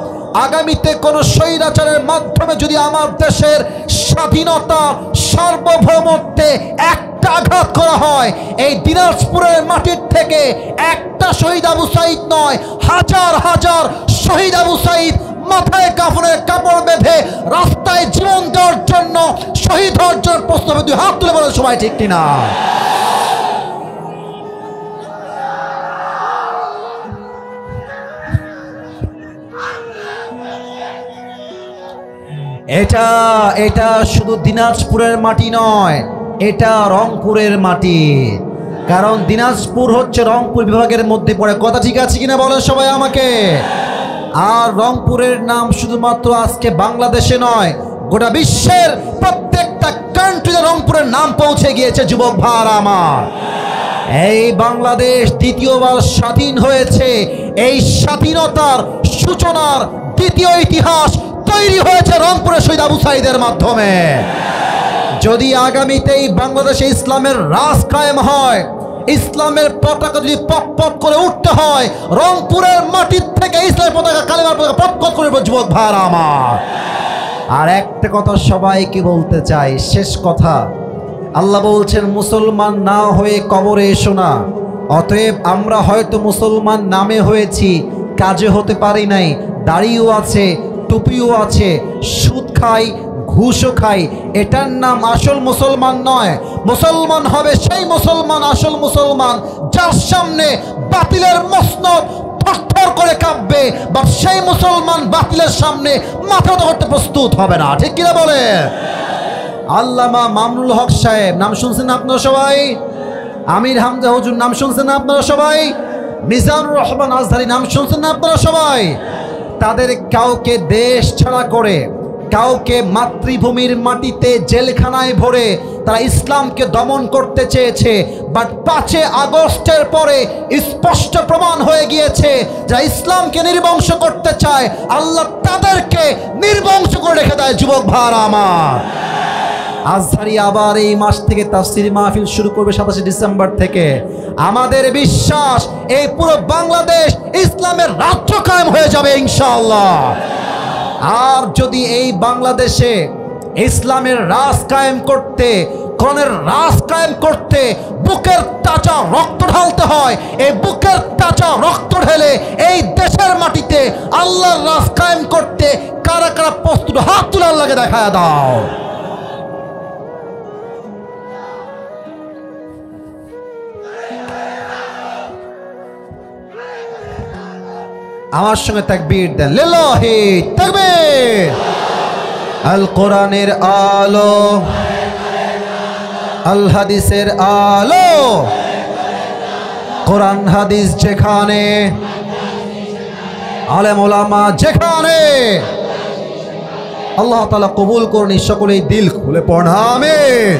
আগামীতে কোন স্বৈরাচারের মাধ্যমে যদি আমার দেশের স্বাধীনতা সার্বভৌমত্বে একটা আঘাত করা হয়, এই দিনাজপুরের মাটির থেকে একটা শহীদ আবু সাঈদ নয়, হাজার হাজার শহীদ আবু সাঈদ মাথায় কাফনের কাপড় বেঁধে রাস্তায় জীবন দেওয়ার জন্য, শহীদ হওয়ার জন্য প্রস্তাবে 2 হাত তুলে বলে সবাই ঠিক কিনা? এটা এটা শুধু দিনাজপুরের মাটি নয়, এটা রংপুরের মাটি। কারণ দিনাজপুর হচ্ছে রংপুর বিভাগের মধ্যে পড়ে। কথা ঠিক আছে কিনা বলেন সবাই আমাকে? আর রংপুরের নাম শুধুমাত্র আজকে বাংলাদেশে নয়, গোটা বিশ্বের প্রত্যেকটা কান্ট্রিতে রংপুরের নাম পৌঁছে গিয়েছে যুবক ভাইরা আমার। এই বাংলাদেশ দ্বিতীয়বার স্বাধীন হয়েছে, এই স্বাধীনতার সূচনার দ্বিতীয় ইতিহাস তৈরি হয়েছে রংপুরের শহীদ আবু সাঈদের মাধ্যমে। যদি আগামীতে এই বাংলাদেশে ইসলামের রাজ কায়েম হয়, ইসলামের পতাকা যদি পট পট করে উঠতে হয়, রংপুরের মাটির থেকে ইসলামের পতাকা, কালেমার পতাকা পট পট করে যুবক ভাইরা আমার। আর একটা কথা সবাইকে বলতে চাই, শেষ কথা, আল্লাহ বলছেন মুসলমান না হয়ে কবরে এসো না। অতএব আমরা হয়তো মুসলমান নামে হয়েছি, কাজে হতে পারি নাই, দাড়িও আছে, টুপিও আছে, সুদ খাই, ঘুষও খাই, এটার নাম আসল মুসলমান নয়। মুসলমান হবে সেই মুসলমান, আসল মুসলমান যার সামনে বাতিলের মসনদ থরথর করে কাঁপবে, বা সেই মুসলমান বাতিলের সামনে মাথা করতে প্রস্তুত হবে না। ঠিক কিনা বলে? আল্লামা মামুনুল হক সাহেব নাম শুনছেন আপনারা সবাই? আমির হামজা হুজুর নাম শুনছেন আপনারা সবাই? মিজানুর রহমান আজহারি নাম শুনছেন না আপনারা সবাই? তাদের কাউকে দেশ ছাড়া করে, কাউকে মাতৃভূমির মাটিতে জেলখানায় ভরে তারা ইসলামকে দমন করতে চেয়েছে। বাট 5 আগস্টের পরে স্পষ্ট প্রমাণ হয়ে গিয়েছে যারা ইসলামকে নির্বংশ করতে চায়, আল্লাহ তাদেরকে নির্বংশ করে রেখে দেয়। যুবক ভাইরা আমার, আজহারি আবার এই মাস থেকে তাফসীর মাহফিল শুরু করবে 27 ডিসেম্বর থেকে। আমাদের বিশ্বাস এই পুরো বাংলাদেশ ইসলামের রাজ্য কায়েম হয়ে যাবে ইনশাআল্লাহ। আর যদি এই বাংলাদেশে ইসলামের রাজ কায়েম করতে, কোরআনের রাজ কায়েম করতে বুকের তাজা রক্ত ঢালতে হয়, এই বুকের তাজা রক্ত ঢেলে এই দেশের মাটিতে আল্লাহর রাজ কায়েম করতে কারা কারা প্রস্তুত, হাত তোলার লাগে দেখায় দাও। আমার সঙ্গে তাকবীর দেন, লিল্লাহি তাকবীর। আল কোরআনের আলো, আল হাদিসের আলো, কোরআন হাদিস যেখানে, আলেম ওলামা যেখানে, আল্লাহ তাআলা কবুল করুন। সকলেই দিল খুলে পড়া আমিন।